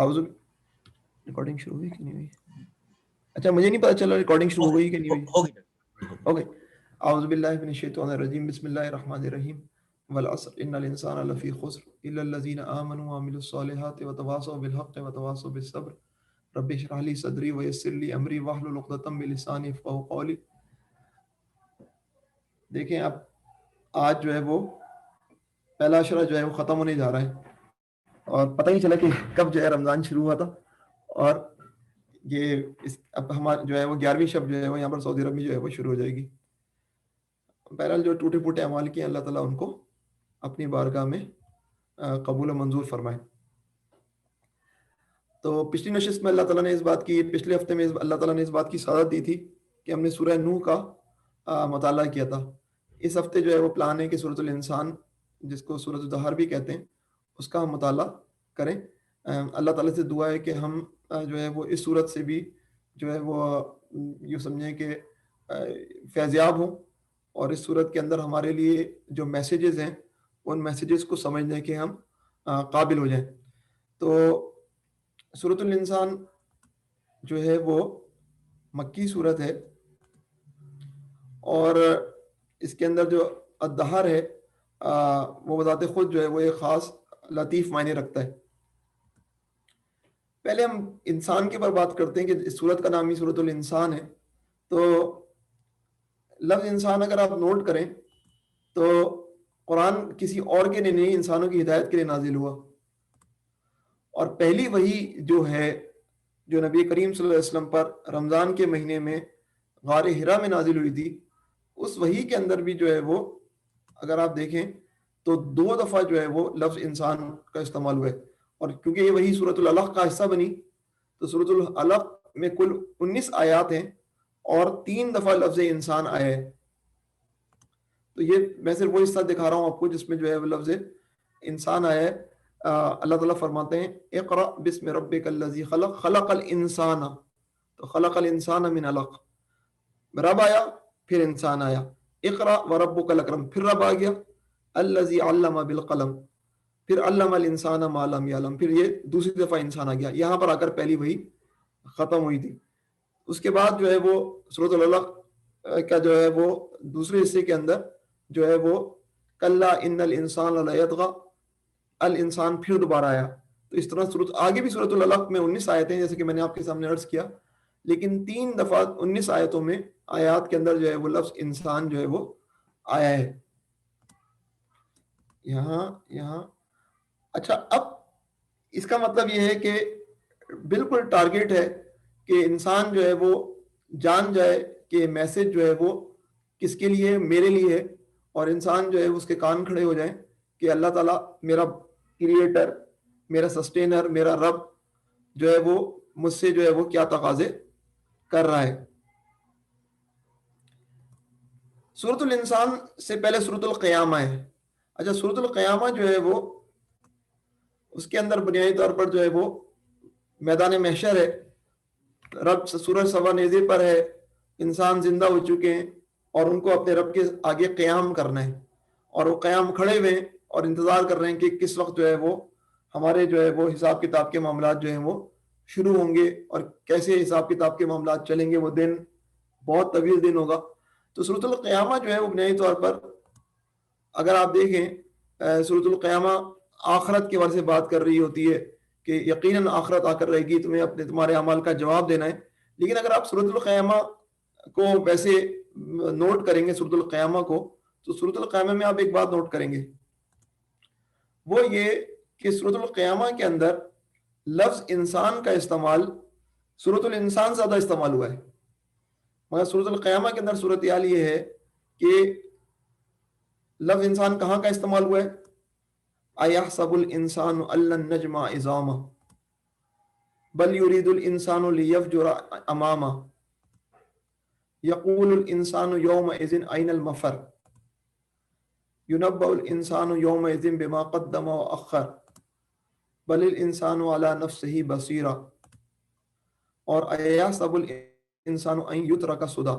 آؤز recording شروع ہوئی کہ نہیں ہوئی؟ اچھا مجھے نہیں پتا چلا ریکارڈنگ شروع ہو گئی کہ نہیں ہوئی. ہوگی. اوکے. اعوذ باللہ من الشیطان الرجیم بسم اللہ الرحمن الرحیم والعصر ان الانسان لفی خسر الا الذین آمنوا وعملوا الصالحات وتواصوا بالحق وتواصوا بالصبر رب اشرح لی صدری ویسر لی امری واحلل عقدۃ من لسانی یفقہوا قولی. دیکھیں اب آج جو ہے وہ پہلا عشرہ جو ہے وہ ختم ہونے جا رہا ہے اور پتہ ہی چلا کہ کب جو ہے رمضان شروع ہوا تھا اور یہ اب ہمارا جو ہے وہ 11ویں شب جو ہے وہ یہاں پر سعودی عرب میں جو ہے وہ شروع ہو جائے گی. بہرحال جو ٹوٹے پھوٹے اعمال کیے اللہ تعالیٰ ان کو اپنی بارگاہ میں قبول و منظور فرمائے. تو پچھلی نشست میں اللہ تعالیٰ نے اس بات کی پچھلے ہفتے میں اللہ تعالیٰ نے اس بات کی سعادت دی تھی کہ ہم نے سورہ نوح کا مطالعہ کیا تھا. اس ہفتے جو ہے وہ پلان ہے کہ سورۃ الانسان جس کو سورۃ الدہر بھی کہتے ہیں اس کا ہم مطالعہ کریں. اللہ تعالیٰ سے دعا ہے کہ ہم جو ہے وہ اس صورت سے بھی جو ہے وہ یوں سمجھیں کہ فیضیاب ہوں اور اس صورت کے اندر ہمارے لیے جو میسیجز ہیں ان میسیجز کو سمجھنے کے ہم قابل ہو جائیں. تو سورۃ الانسان جو ہے وہ مکی صورت ہے اور اس کے اندر جو الدہر ہے وہ بذات خود جو ہے وہ ایک خاص لطیف معنی رکھتا ہے. پہلے ہم انسان کے اوپر بات کرتے ہیں کہ اس صورت کا نام ہی سورۃ الانسان ہے. تو لفظ انسان اگر آپ نوٹ کریں تو قرآن کسی اور کے لیے نہیں انسانوں کی ہدایت کے لیے نازل ہوا اور پہلی وحی جو ہے جو نبی کریم صلی اللہ علیہ وسلم پر رمضان کے مہینے میں غار حرا میں نازل ہوئی تھی اس وحی کے اندر بھی جو ہے وہ اگر آپ دیکھیں تو 2 دفعہ جو ہے وہ لفظ انسان کا استعمال ہوا ہے. اور کیونکہ یہ وہی سورۃ العلق کا حصہ بنی تو سورۃ العلق میں کل 19 آیات ہیں اور 3 دفعہ لفظ انسان آیا ہے. تو یہ میں صرف وہ حصہ دکھا رہا ہوں آپ کو جس میں جو ہے وہ لفظ انسان آیا ہے. اللہ تعالیٰ فرماتے ہیں اقرأ بسم ربک الذی خلق خلق الانسان تو خلق الانسان من علق رب آیا پھر انسان آیا. اقرأ وربک الاکرم پھر رب آ گیا الذی علم بالقلم پھر علم الانسان ما لم یعلم پھر یہ دوسری دفعہ انسان آ گیا. یہاں پر آ کر پہلی وہی ختم ہوئی تھی. اس کے بعد جو ہے وہ سورۃ العلق کا جو ہے وہ دوسرے حصے کے اندر جو ہے وہ کلا ان الانسان لیطغی الانسان پھر دوبارہ آیا. تو اس طرح آگے بھی سورۃ العلق میں 19 آیتیں جیسے کہ میں نے آپ کے سامنے عرض کیا لیکن 3 دفعہ 19 آیتوں میں آیات کے اندر جو ہے وہ لفظ انسان جو ہے وہ آیا ہے. یہاں اچھا اب اس کا مطلب یہ ہے کہ بالکل ٹارگیٹ ہے کہ انسان جو ہے وہ جان جائے کہ میسج جو ہے وہ کس کے لیے میرے لیے ہے اور انسان جو ہے اس کے کان کھڑے ہو جائیں کہ اللہ تعالیٰ میرا کریٹر میرا سسٹینر میرا رب جو ہے وہ مجھ سے جو ہے وہ کیا تقاضے کر رہا ہے. سورۃ الانسان سے پہلے سورۃ القیامہ ہے. اچھا سورۃ القیامہ جو ہے وہ اس کے اندر بنیادی طور پر جو ہے وہ میدان محشر ہے. رب سورج سوا نیزے پر ہے انسان زندہ ہو چکے ہیں اور ان کو اپنے رب کے آگے قیام کرنا ہے اور وہ قیام کھڑے ہوئے ہیں اور انتظار کر رہے ہیں کہ کس وقت جو ہے وہ ہمارے جو ہے وہ حساب کتاب کے معاملات جو ہیں وہ شروع ہوں گے اور کیسے حساب کتاب کے معاملات چلیں گے. وہ دن بہت طویل دن ہوگا. تو سورۃ القیامہ جو ہے وہ بنیادی طور پر اگر آپ دیکھیں سورۃ القیامہ آخرت کے بارے سے بات کر رہی ہوتی ہے کہ یقیناً آخرت آ کر رہے گی تمہیں تمہارے اعمال کا جواب دینا ہے. لیکن اگر آپ سورۃ القیامہ کو ویسے نوٹ کریں گے سورۃ القیامہ کو تو سورۃ القیامہ میں آپ ایک بات نوٹ کریں گے وہ یہ کہ سورۃ القیامہ کے اندر لفظ انسان کا استعمال سورۃ الانسان زیادہ استعمال ہوا ہے مگر سورۃ القیامہ کے اندر صورتحال یہ ہے کہ لفظ انسان کہاں کا استعمال ہوا ہے. ایحسب الانسان ان لن نجمع عظامہ بل یرید الانسان لیفجر امامہ یقول الانسان یومئذ این المفر ینبأ الانسان یومئذ بما قدم واخر بل الانسان علی نفسہ بصیرہ اور ایحسب الانسان ان یترک سدی.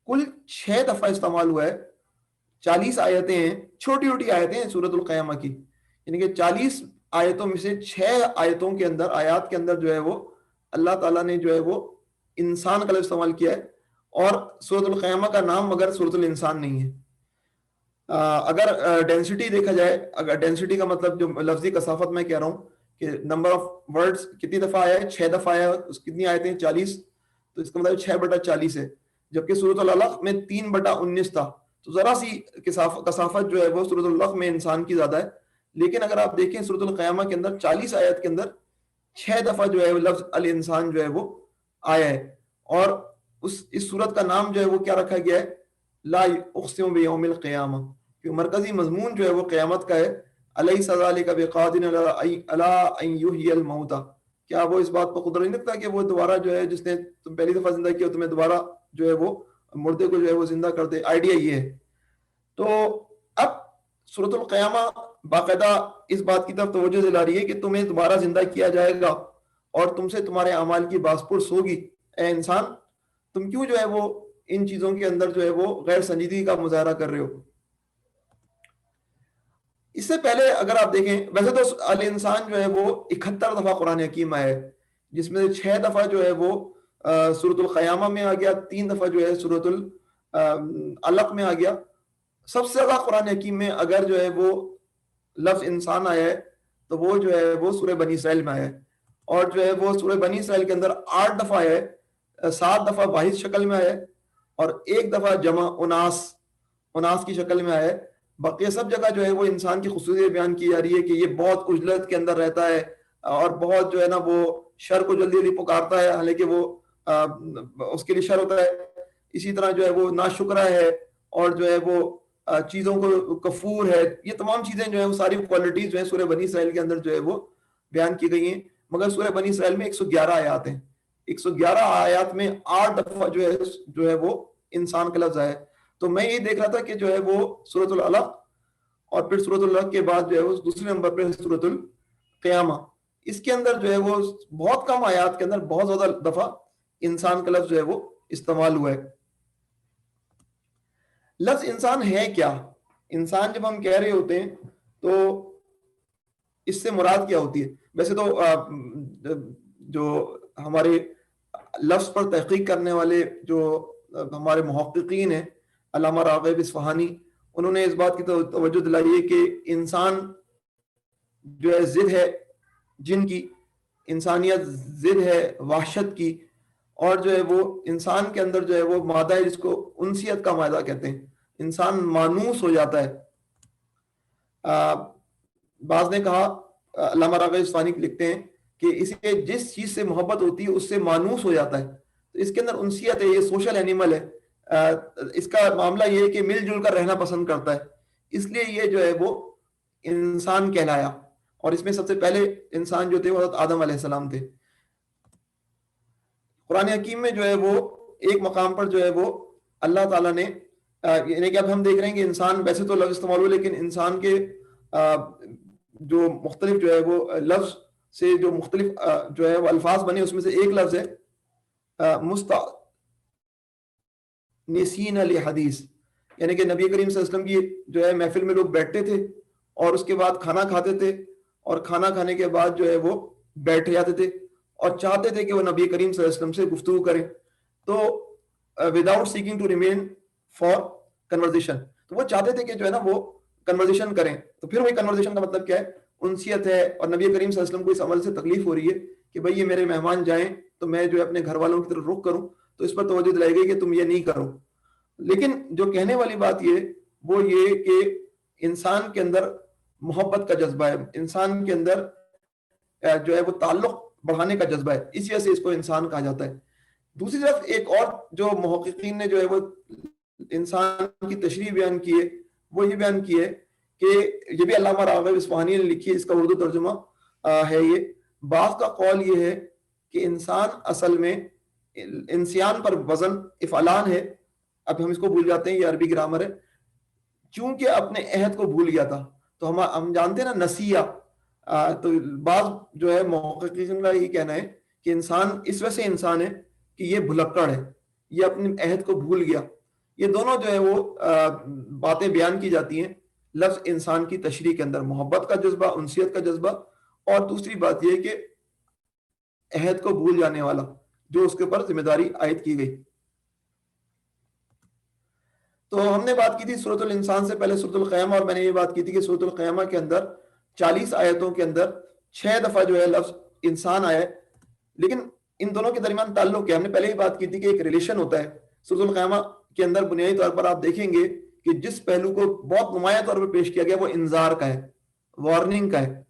کل 6 دفعہ استعمال ہوا ہے. 40 آیتیں ہیں چھوٹی چھوٹی آیتیں ہیں سورۃ القیامہ کی یعنی کہ 40 آیتوں میں سے 6 آیتوں کے اندر، آیات کے اندر جو ہے وہ اللہ تعالیٰ نے جو ہے وہ انسان کا لفظ استعمال کیا ہے، اور سورۃ القیامہ کا نام مگر سورۃ الانسان نہیں ہے۔ اگر ڈینسٹی دیکھا جائے، اگر ڈینسٹی کا مطلب جو لفظی کثافت میں کہہ رہا ہوں کہ نمبر آف ورڈز کتنی دفعہ آیا ہے، 6 دفعہ آیا ہے، اس کتنی آیتیں 40، تو اس کا مطلب 6/40 ہے، جبکہ سورۃ العلق میں 3/19 تھا، تو ذرا سی کثافت جو ہے وہ سورۃ العلق میں انسان کی زیادہ ہے۔ لیکن اگر آپ دیکھیں سورۃ القیامہ کے اندر 40 آیت کے اندر 6 دفعہ جو ہے لفظ الانسان جو ہے وہ آیا ہے، اور اس سورت کا نام جو ہے وہ کیا رکھا گیا ہے، لا اقسم بیوم القیامہ، کہ مرکزی مضمون جو ہے وہ قیامت کا ہے۔ الیس ذلک بقادر علی ان یحیی الموتى، کیا وہ اس بات پر قدرت نہیں رکھتا کہ وہ دوبارہ جو ہے، جس نے تم پہلی دفعہ زندہ کیا تمہیں دوبارہ جو ہے وہ مردے کو جو ہے وہ زندہ کر دے۔ آئیڈیا یہ ہے۔ تو اب سورۃ القیامہ باقاعدہ اس بات کی طرف توجہ دلا رہی ہے کہ تمہیں دوبارہ زندہ کیا جائے گا اور تم سے تمہارے اعمال کی باز پرس ہوگی۔ اے انسان، تم کیوں جو ہے وہ ان چیزوں کے اندر جو ہے وہ غیر سنجیدگی کا مظاہرہ کر رہے ہو؟ اس سے پہلے اگر آپ دیکھیں، ویسے تو الانسان جو ہے وہ 71 دفعہ قرآن حکیم آیا ہے، جس میں 6 دفعہ جو ہے وہ سورۃ القیامہ میں آ گیا، 3 دفعہ جو ہے سورۃ العلق میں آ گیا۔ سب سے زیادہ قرآن حکیم میں اگر جو ہے وہ لفظ انسان آیا ہے تو وہ جو ہے وہ سورہ بنی اسرائیل میں آیا ہے، اور جو ہے وہ سورہ بنی اسرائیل کے اندر 8 دفعہ آیا ہے، 7 دفعہ واحد شکل میں آیا ہے، اور 1 دفعہ جمع اناس کی شکل میں آیا ہے۔ باقی سب جگہ جو ہے وہ انسان کی خصوصیت بیان کی جا رہی ہے کہ یہ بہت عجلت کے اندر رہتا ہے، اور بہت جو ہے نا وہ شر کو جلدی جلدی پکارتا ہے، حالانکہ وہ اس کے لیے شر ہوتا ہے۔ اسی طرح جو ہے وہ ناشکرا ہے، اور جو ہے وہ چیزوں کو کفور ہے۔ یہ تمام چیزیں جو ہیں وہ ساری کوالٹیز جو ہیں سورہ بنی اسرائیل کے اندر جو ہے وہ بیان کی گئی ہیں، مگر سورہ بنی اسرائیل میں 111 آیات ہیں، 111 آیات میں 8 دفعہ جو ہے وہ انسان کا لفظ ہے۔ تو میں یہ دیکھ رہا تھا کہ جو ہے وہ سورۃ العلق، اور پھر سورۃ العلق کے بعد جو ہے وہ دوسرے نمبر پہ سورۃ القیامہ، اس کے اندر جو ہے وہ بہت کم آیات کے اندر بہت زیادہ دفعہ انسان کا لفظ جو ہے وہ استعمال ہوا ہے۔ لفظ انسان ہے کیا؟ انسان جب ہم کہہ رہے ہوتے ہیں تو اس سے مراد کیا ہوتی ہے؟ ویسے تو جو ہمارے لفظ پر تحقیق کرنے والے جو ہمارے محققین ہیں، علامہ راغب اصفہانی، انہوں نے اس بات کی توجہ دلائی ہے کہ انسان جو ہے ضد ہے جن کی، انسانیت ضد ہے وحشت کی، اور جو ہے وہ انسان کے اندر جو ہے وہ مادہ ہے جس کو انسیت کا مادہ کہتے ہیں، انسان مانوس ہو جاتا ہے۔ بعض نے کہا، علامہ راغب اصفہانی لکھتے ہیں کہ اسے جس چیز سے محبت ہوتی ہے اس سے مانوس ہو جاتا ہے، تو اس کے اندر انسیت ہے، یہ سوشل اینیمل ہے۔ اس کا معاملہ یہ ہے کہ مل جل کر رہنا پسند کرتا ہے، اس لیے یہ جو ہے وہ انسان کہلایا، اور اس میں سب سے پہلے انسان جو تھے وہ حضرت آدم علیہ السلام تھے۔ قرآن حکیم میں جو ہے وہ ایک مقام پر جو ہے وہ اللہ تعالیٰ نے، یعنی کہ اب ہم دیکھ رہے ہیں کہ انسان ویسے تو لفظ استعمال ہوئے، لیکن انسان کے جو مختلف جو ہے وہ لفظ سے جو مختلف جو ہے وہ الفاظ بنے، اس میں سے ایک لفظ ہے نسین الحدیث، یعنی کہ نبی کریم صلی اللہ علیہ وسلم کی جو ہے محفل میں لوگ بیٹھتے تھے اور اس کے بعد کھانا کھاتے تھے، اور کھانا کھانے کے بعد جو ہے وہ بیٹھ جاتے تھے اور چاہتے تھے کہ وہ نبی کریم صلی اللہ علیہ وسلم سے گفتگو کریں، تو without seeking to remain for conversation, تو وہ چاہتے تھے کہ جو ہے نا وہ کنورزیشن کریں۔ تو پھر وہی کنورزیشن کا مطلب کیا ہے؟ انسیت ہے، اور نبی کریم صلی اللہ علیہ وسلم کو اس عمل سے تکلیف ہو رہی ہے کہ بھئی یہ میرے مہمان جائیں تو میں جو ہے اپنے گھر والوں کی طرف رخ کروں، تو اس پر توجہ دلائی گئی کہ تم یہ نہیں کرو۔ لیکن جو کہنے والی بات وہ یہ کہ انسان کے اندر محبت کا جذبہ ہے، انسان کے اندر جو ہے وہ تعلق بڑھانے کا جذبہ ہے، اس وجہ سے اس کو انسان کہا جاتا ہے۔ دوسری طرف ایک اور جو محققین نے جو ہے وہ انسان کی تشریح بیان کی ہے، وہ یہ بیان کی ہے کہ یہ بھی علامہ راغب اصفہانی نے لکھی ہے، اس کا اردو ترجمہ ہے یہ۔ بعض کا قول یہ ہے کہ انسان اصل میں انسیان پر وزن افعلان ہے، اب ہم اس کو بھول جاتے ہیں، یہ عربی گرامر ہے، چونکہ اپنے عہد کو بھول گیا تھا، تو ہم جانتے ہیں نا نسیہ، تو بعض جو ہے محققین کا یہ کہنا ہے کہ انسان اس وجہ سے انسان ہے کہ یہ بھلکڑ ہے، یہ اپنے عہد کو بھول گیا۔ یہ دونوں جو ہے وہ باتیں بیان کی جاتی ہیں لفظ انسان کی تشریح کے اندر، محبت کا جذبہ، انسیت کا جذبہ، اور دوسری بات یہ کہ عہد کو بھول جانے والا، جو اس کے اوپر ذمہ داری عائد کی گئی۔ تو ہم نے بات کی تھی سورۃ الانسان سے پہلے سورۃ القیامہ، اور میں نے یہ بات کی تھی کہ سورۃ القیامہ کے اندر 40 آیتوں کے اندر 6 دفعہ جو ہے لفظ انسان آیا ہے، لیکن ان دونوں کے درمیان تعلق ہے۔ ہم نے پہلے ہی بات کی تھی کہ ایک ریلیشن ہوتا ہے سورۃ القیامہ کے اندر۔ بنیادی طور پر آپ دیکھیں گے کہ جس پہلو کو بہت نمایاں طور پر پیش کیا گیا وہ انذار کا ہے، وارننگ کا ہے،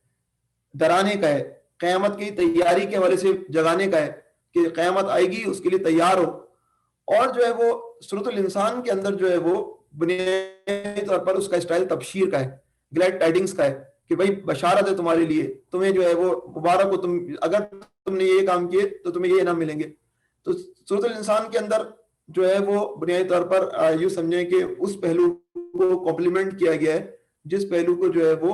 ڈرانے کا ہے، قیامت کی تیاری کے حوالے سے جگانے کا ہے کہ قیامت آئے گی، اس کے لیے تیار ہو۔ اور جو ہے وہ سورۃ الانسان کے اندر جو ہے وہ بنیادی طور پر اس کا اسٹائل تبشیر کا ہے، گلیڈ ٹائڈنگز کا ہے کہ بھائی بشارت ہے تمہارے لیے، تمہیں جو ہے وہ مبارک ہو، تم اگر تم نے یہ کام کیے تو تمہیں یہ انعام ملیں گے۔ تو سورۃ الانسان کے اندر جو ہے وہ بنیادی طور پر یوں سمجھیں کہ اس پہلو کو کمپلیمنٹ کیا گیا ہے جس پہلو کو جو ہے وہ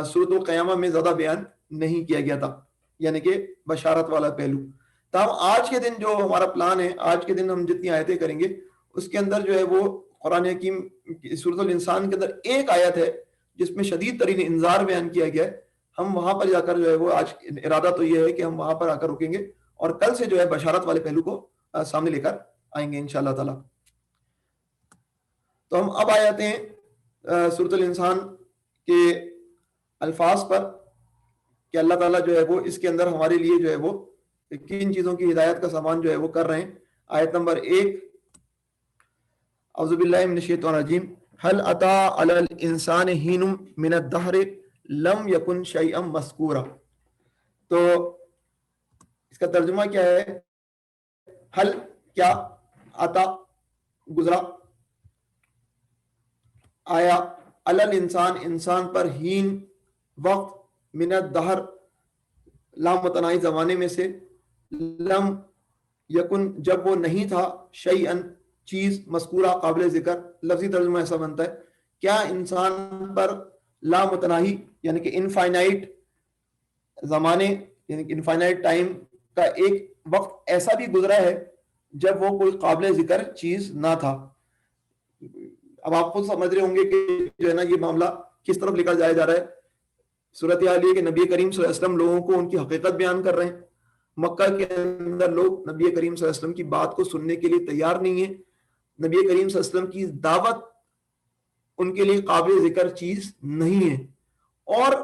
سورۃ القیامہ میں زیادہ بیان نہیں کیا گیا تھا، یعنی کہ بشارت والا پہلو۔ تاہم آج کے دن جو ہمارا پلان ہے، آج کے دن ہم جتنی آیتیں کریں گے اس کے اندر جو ہے وہ قرآن حکیم سورۃ الانسان کے اندر ایک آیت ہے جس میں شدید ترین انذار بیان کیا گیا ہے۔ ہم وہاں پر جا کر جو ہے وہ آج ارادہ تو یہ ہے کہ ہم وہاں پر آ کر رکیں گے اور کل سے جو ہے بشارت والے پہلو کو سامنے لے کر آئیں گے انشاءاللہ تعالی۔ تو ہم اب آ جاتے ہیں سورۃ الانسان کے الفاظ پر کہ اللہ تعالیٰ جو ہے وہ اس کے اندر ہمارے لیے جو ہے وہ کن چیزوں کی ہدایت کا سامان جو ہے وہ کر رہے ہیں۔ آیت نمبر 1، اعوذ باللہ من الشیطان الرجیم، هل اتى على الانسان حين من الدهر لم يكن شيئا مذکورا۔ تو اس کا ترجمہ کیا ہے؟ حل کیا، عطا گزرا، آیا، علی الانسان انسان پر، ہین وقت، من الدہر لامتناہی زمانے میں سے، لم یکن جب وہ نہیں تھا، شیئن چیز، مذکورہ قابل ذکر۔ لفظی ترجمہ ایسا بنتا ہے کیا انسان پر لامتناہی یعنی کہ انفائنائٹ زمانے یعنی کہ انفائنائٹ ٹائم کا ایک وقت ایسا بھی گزرا ہے جب وہ کوئی قابل ذکر چیز نہ تھا۔ اب آپ خود سمجھ رہے ہوں گے کہ جو ہے نا یہ معاملہ کس طرف لے کر جایا جا رہا ہے۔ صورتحال یہ کہ نبی کریم صلی اللہ علیہ وسلم لوگوں کو ان کی حقیقت بیان کر رہے ہیں۔ مکہ کے اندر لوگ نبی کریم صلی اللہ علیہ وسلم کی بات کو سننے کے لیے تیار نہیں ہیں۔ نبی کریم صلی اللہ علیہ وسلم کی دعوت ان کے لیے قابل ذکر چیز نہیں ہے، اور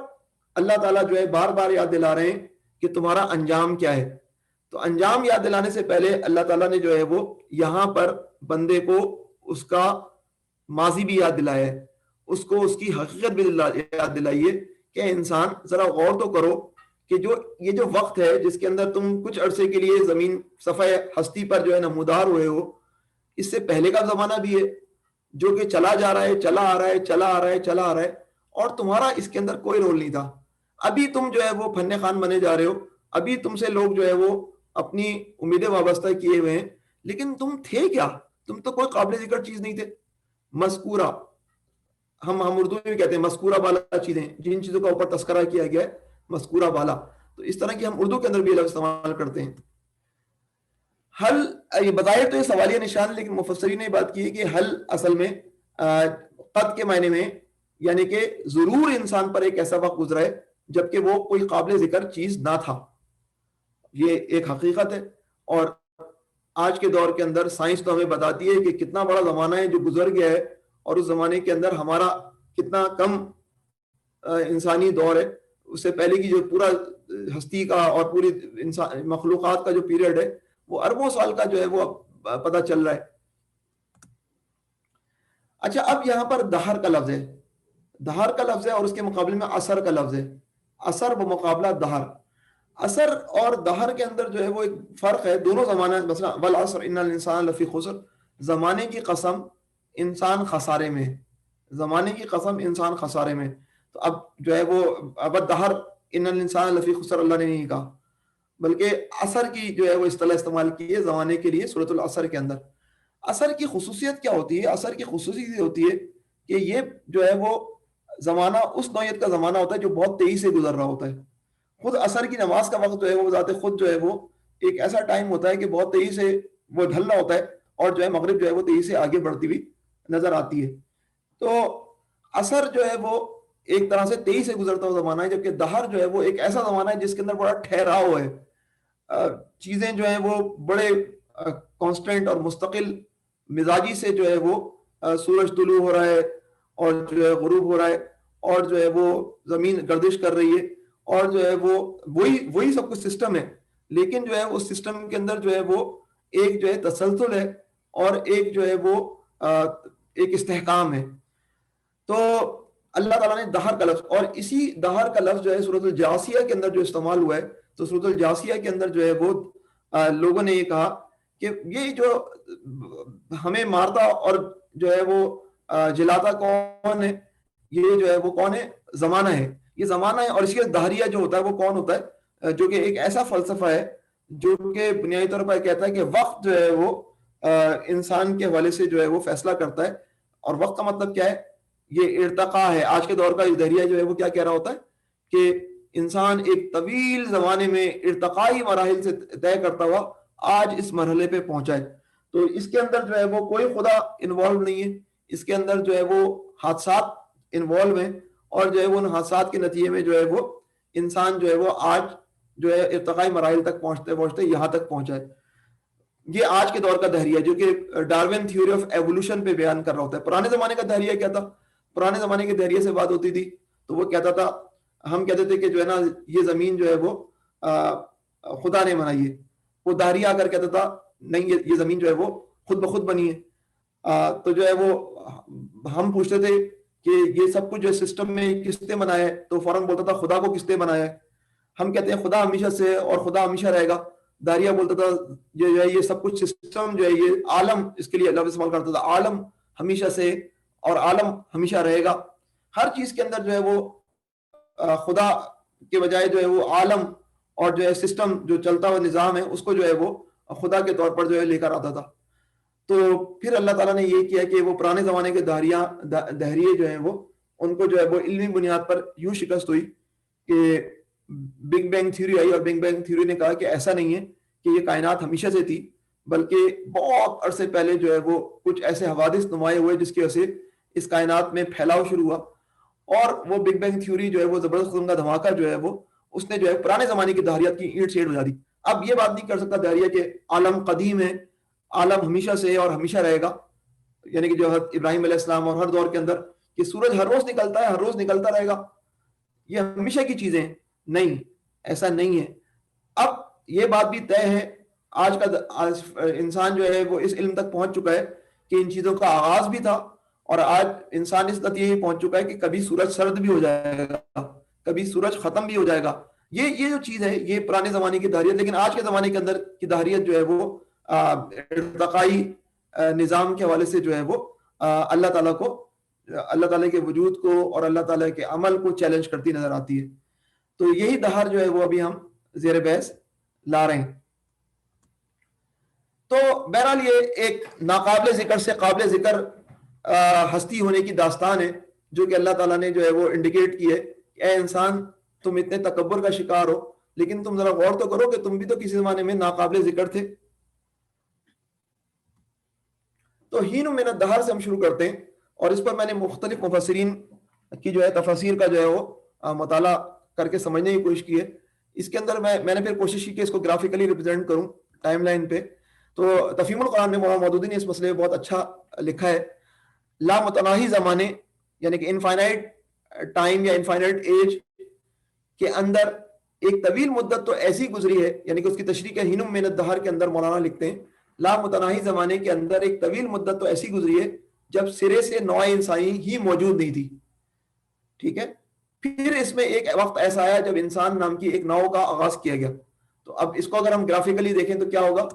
اللہ تعالیٰ جو ہے بار بار یاد دلا رہے ہیں کہ تمہارا انجام کیا ہے۔ تو انجام یاد دلانے سے پہلے اللہ تعالیٰ نے جو ہے وہ یہاں پر بندے کو اس کا ماضی بھی یاد دلایا ہے، اس کو اس کی حقیقت بھی یاد دلائی ہے کہ انسان ذرا غور تو کرو کہ یہ جو وقت ہے جس کے اندر تم کچھ عرصے کے لیے زمین صفحہ ہستی پر جو ہے نمودار ہوئے ہو، اس سے پہلے کا زمانہ بھی ہے جو کہ چلا جا رہا ہے، چلا آ رہا ہے، چلا آ رہا ہے، چلا آ رہا ہے، اور تمہارا اس کے اندر کوئی رول نہیں تھا۔ ابھی تم جو ہے وہ فن خان بنے جا رہے ہو، ابھی تم سے لوگ جو ہے وہ اپنی امیدیں وابستہ کیے ہوئے ہیں، لیکن تم تھے کیا؟ تم تو کوئی قابل ذکر چیز نہیں تھے۔ مذکورہ ہم اردو میں کہتے ہیں مذکورہ بالا چیزیں، جن چیزوں کا اوپر تذکرہ کیا گیا ہے مذکورہ بالا، تو اس طرح کی ہم اردو کے اندر بھی لفظ استعمال کرتے ہیں۔ حل یہ بظاہر تو یہ سوالیہ نشان ہے، لیکن مفسرین نے بات کی ہے کہ حل اصل میں قد کے معنی میں یعنی کہ ضرور انسان پر ایک ایسا وقت گزرا ہے جبکہ وہ کوئی قابل ذکر چیز نہ تھا۔ یہ ایک حقیقت ہے، اور آج کے دور کے اندر سائنس تو ہمیں بتاتی ہے کہ کتنا بڑا زمانہ ہے جو گزر گیا ہے، اور اس زمانے کے اندر ہمارا کتنا کم انسانی دور ہے۔ اس سے پہلے کی جو پورا ہستی کا اور پوری مخلوقات کا جو پیریڈ ہے وہ اربوں سال کا جو ہے وہ پتہ چل رہا ہے۔ اچھا، اب یہاں پر دہر کا لفظ ہے، دہر کا لفظ ہے، اور اس کے مقابلے میں اثر کا لفظ ہے، اثر بمقابلہ دہر۔ اثر اور دہر کے اندر جو ہے وہ ایک فرق ہے، دونوں زمانہ، مثلا والعصر ان الانسان لفی خسر، زمانے کی قسم انسان خسارے میں، زمانے کی قسم انسان خسارے میں۔ تو اب جو ہے وہ اب دہر ان الانسان لفی خسر اللہ نے نہیں کہا، بلکہ اثر کی جو ہے وہ اصطلاح استعمال کی ہے زمانے کے لیے سورۃ العصر کے اندر۔ اثر کی خصوصیت کیا ہوتی ہے؟ اثر کی خصوصیت یہ ہوتی ہے کہ یہ جو ہے وہ زمانہ اس نوعیت کا زمانہ ہوتا ہے جو بہت تیزی سے گزر رہا ہوتا ہے۔ خود اثر کی نماز کا وقت جو ہے وہ ذات خود جو ہے وہ ایک ایسا ٹائم ہوتا ہے کہ بہت تیزی سے وہ ڈھل رہا ہوتا ہے، اور جو ہے مغرب جو ہے وہ تیزی سے آگے بڑھتی ہوئی نظر آتی ہے۔ تو اثر جو ہے وہ ایک طرح سے تیزی سے گزرتا ہوا زمانہ ہے، جبکہ دہر جو ہے وہ ایک ایسا زمانہ ہے جس کے اندر بڑا ٹھہراؤ ہے، چیزیں جو ہیں وہ بڑے کانسٹنٹ اور مستقل مزاجی سے جو ہے وہ سورج طلوع ہو رہا ہے اور جو ہے غروب ہو رہا ہے، اور جو ہے وہ زمین گردش کر رہی ہے، اور جو ہے وہ وہی سب کچھ سسٹم ہے، لیکن جو ہے اس سسٹم کے اندر جو ہے وہ ایک جو ہے تسلسل ہے اور ایک جو ہے وہ ایک استحکام ہے۔ تو اللہ تعالیٰ نے دہر کا لفظ، اور اسی دہر کا لفظ جو ہے سورۃ الجاثیہ کے اندر جو استعمال ہوا ہے، تو سورۃ الجاثیہ کے اندر جو ہے وہ لوگوں نے یہ کہا کہ یہ جو ہمیں مارتا اور جو ہے وہ جلاتا کون ہے، یہ جو ہے وہ کون ہے، زمانہ ہے، یہ زمانہ ہے۔ اور اس کے دہریہ جو ہوتا ہے وہ کون ہوتا ہے، جو کہ ایک ایسا فلسفہ ہے جو کہ بنیادی طور پر کہتا ہے کہ وقت جو ہے وہ انسان کے حوالے سے جو ہے وہ فیصلہ کرتا ہے، اور وقت کا مطلب کیا ہے، یہ ارتقا ہے۔ آج کے دور کا دہریہ جو ہے وہ کیا کہہ رہا ہوتا ہے کہ انسان ایک طویل زمانے میں ارتقائی مراحل سے طے کرتا ہوا آج اس مرحلے پہ پہنچا ہے۔ تو اس کے اندر جو ہے وہ کوئی خدا انوالو نہیں ہے، اس کے اندر جو ہے وہ حادثات انوالو ہیں، اور جو ہے وہ ان حادثات کے نتیجے میں جو ہے وہ انسان جو ہے وہ آج جو ہے ارتقائی مراحل تک پہنچتے پہنچتے یہاں تک پہنچا ہے۔ یہ آج کے دور کا دہریہ جو کہ ڈارون تھیوری آف ایوولوشن پہ بیان کر رہا ہوتا ہے۔ پرانے زمانے کا دہریہ کیا تھا، پرانے زمانے کے دہریے سے بات ہوتی تھی تو وہ کہتا تھا، ہم کہتے تھے کہ جو ہے نا یہ زمین جو ہے وہ خدا نے بنائی ہے، وہ دہریہ آ کر کہتا تھا نہیں یہ زمین جو ہے وہ خود بخود بنی ہے۔ تو جو ہے وہ ہم پوچھتے تھے کہ یہ سب کچھ جو سسٹم میں کس نے بنایا ہے، تو فوراً بولتا تھا خدا کو کس نے بنایا ہے۔ ہم کہتے ہیں خدا ہمیشہ سے اور خدا ہمیشہ رہے گا، داریہ بولتا تھا جو ہے یہ سب کچھ سسٹم جو ہے یہ عالم، اس کے لیے لفظ استعمال کرتا تھا عالم ہمیشہ سے اور عالم ہمیشہ رہے گا۔ ہر چیز کے اندر جو ہے وہ خدا کے بجائے جو ہے وہ عالم اور جو ہے سسٹم جو چلتا ہوا نظام ہے اس کو جو ہے وہ خدا کے طور پر جو ہے لے کر آتا تھا۔ تو پھر اللہ تعالیٰ نے یہ کیا کہ وہ پرانے زمانے کے دہریے جو ہیں وہ ان کو جو ہے وہ علمی بنیاد پر یوں شکست ہوئی کہ بگ بینگ تھیوری آئی، اور بگ بینگ تھیوری نے کہا کہ ایسا نہیں ہے کہ یہ کائنات ہمیشہ سے تھی، بلکہ بہت عرصے پہلے جو ہے وہ کچھ ایسے حوادث نمایاں ہوئے جس کی وجہ سے اس کائنات میں پھیلاؤ شروع ہوا۔ اور وہ بگ بینگ تھیوری جو ہے وہ زبردست قسم کا دھماکہ جو ہے وہ اس نے جو ہے پرانے زمانے کی دہریات کی اینٹ سیڑھ بجا دی۔ اب یہ بات نہیں کر سکتا دہریہ کہ عالم قدیم ہے، عالم ہمیشہ سے اور ہمیشہ رہے گا، یعنی کہ جو حضرت ابراہیم علیہ السلام اور ہر دور کے اندر کہ سورج ہر روز نکلتا ہے، ہر روز نکلتا رہے گا، یہ ہمیشہ کی چیزیں ہیں، نہیں، ایسا نہیں ہے۔ اب یہ بات بھی طے ہے، آج کا انسان جو ہے وہ اس علم تک پہنچ چکا ہے کہ ان چیزوں کا آغاز بھی تھا، اور آج انسان اس نتیجے پہنچ چکا ہے کہ کبھی سورج سرد بھی ہو جائے گا، کبھی سورج ختم بھی ہو جائے گا۔ یہ جو چیز ہے یہ پرانے زمانے کی دہریت، لیکن آج کے زمانے کے اندر کی دہریت جو ہے وہ ارتقائی نظام کے حوالے سے جو ہے وہ اللہ تعالیٰ کو، اللہ تعالیٰ کے وجود کو اور اللہ تعالیٰ کے عمل کو چیلنج کرتی نظر آتی ہے۔ تو یہی دہر جو ہے وہ ابھی ہم زیر بحث لا رہے ہیں۔ تو بہرحال یہ ایک ناقابل ذکر سے قابل ذکر ہستی ہونے کی داستان ہے جو کہ اللہ تعالیٰ نے جو ہے وہ انڈیکیٹ کی ہے کہ اے انسان تم اتنے تکبر کا شکار ہو، لیکن تم ذرا غور تو کرو کہ تم بھی تو کسی زمانے میں ناقابل ذکر تھے۔ تو ہین من الدہر سے ہم شروع کرتے ہیں، اور اس پر میں نے مختلف مفسرین کی جو ہے تفاسیر کا جو ہے وہ مطالعہ کر کے سمجھنے کی کوشش کی ہے۔ اس کے اندر میں نے پھر کوشش کی کہ اس کو گرافیکلی ریپرزینٹ کروں ٹائم لائن پہ۔ تو تفہیم القرآن میں مولانا مودودی نے اس مسئلے میں بہت اچھا لکھا ہے، لا متناہی زمانے یعنی کہ انفائنائٹ ٹائم یا انفائنائٹ ایج کے اندر ایک طویل مدت تو ایسی گزری ہے، یعنی کہ اس کی تشریح ہے ہینم من الدہر کے اندر مولانا لکھتے ہیں لا متناہی زمانے کے اندر ایک طویل مدت تو ایسی گزری ہے جب سرے سے نوع انسانی ہی موجود نہیں تھی، ٹھیک ہے۔ پھر اس میں ایک وقت ایسا آیا جب انسان نام کی ایک نوع کا آغاز کیا گیا۔ تو اب اس کو اگر ہم گرافیکلی دیکھیں تو کیا ہوگا،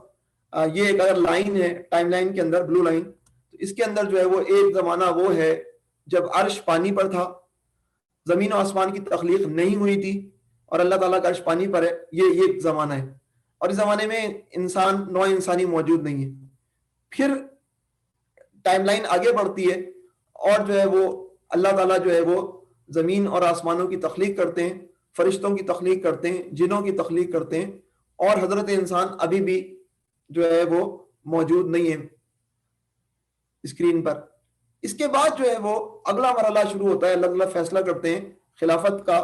یہ ایک اگر لائن ہے ٹائم لائن کے اندر، بلو لائن، تو اس کے اندر جو ہے وہ ایک زمانہ وہ ہے جب عرش پانی پر تھا، زمین و آسمان کی تخلیق نہیں ہوئی تھی، اور اللہ تعالیٰ کا عرش پانی پر ہے، یہ ایک زمانہ ہے، اور اس زمانے میں انسان نوع انسانی موجود نہیں ہے۔ پھر ٹائم لائن آگے بڑھتی ہے، اور جو ہے وہ اللہ تعالیٰ جو ہے وہ زمین اور آسمانوں کی تخلیق کرتے ہیں، فرشتوں کی تخلیق کرتے ہیں، جنوں کی تخلیق کرتے ہیں، اور حضرت انسان ابھی بھی جو ہے وہ موجود نہیں ہے اسکرین پر۔ اس کے بعد جو ہے وہ اگلا مرحلہ شروع ہوتا ہے، اللہ تعالیٰ فیصلہ کرتے ہیں خلافت کا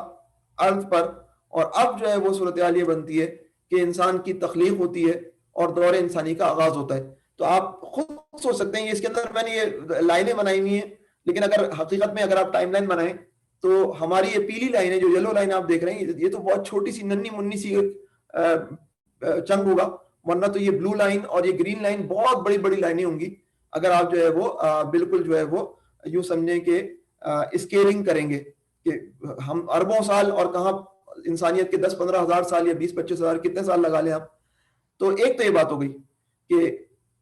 ارض پر، اور اب جو ہے وہ صورتحال یہ بنتی ہے کہ انسان کی تخلیق ہوتی ہے اور دور انسانی کا آغاز ہوتا ہے۔ تو آپ خود سوچ سکتے ہیں، اس کے اندر میں نے یہ لائنیں بنائی ہوئی ہیں، لیکن اگر حقیقت میں اگر آپ ٹائم لائن بنائیں تو ہماری یہ پیلی لائن ہے، جو یلو لائن آپ دیکھ رہے ہیں، یہ تو بہت چھوٹی سی ننھی منی سی چنگ ہوگا، ورنہ تو یہ بلو لائن اور یہ گرین لائن بہت بڑی بڑی لائنیں ہوں گی اگر آپ جو ہے وہ بالکل جو ہے وہ یوں سمجھیں کہ اسکیلنگ کریں گے کہ ہم اربوں سال اور کہاں انسانیت کے 10-15 ہزار سال یا 20-25 ہزار کتنے سال لگا لیں آپ۔ تو ایک تو یہ بات ہو گئی کہ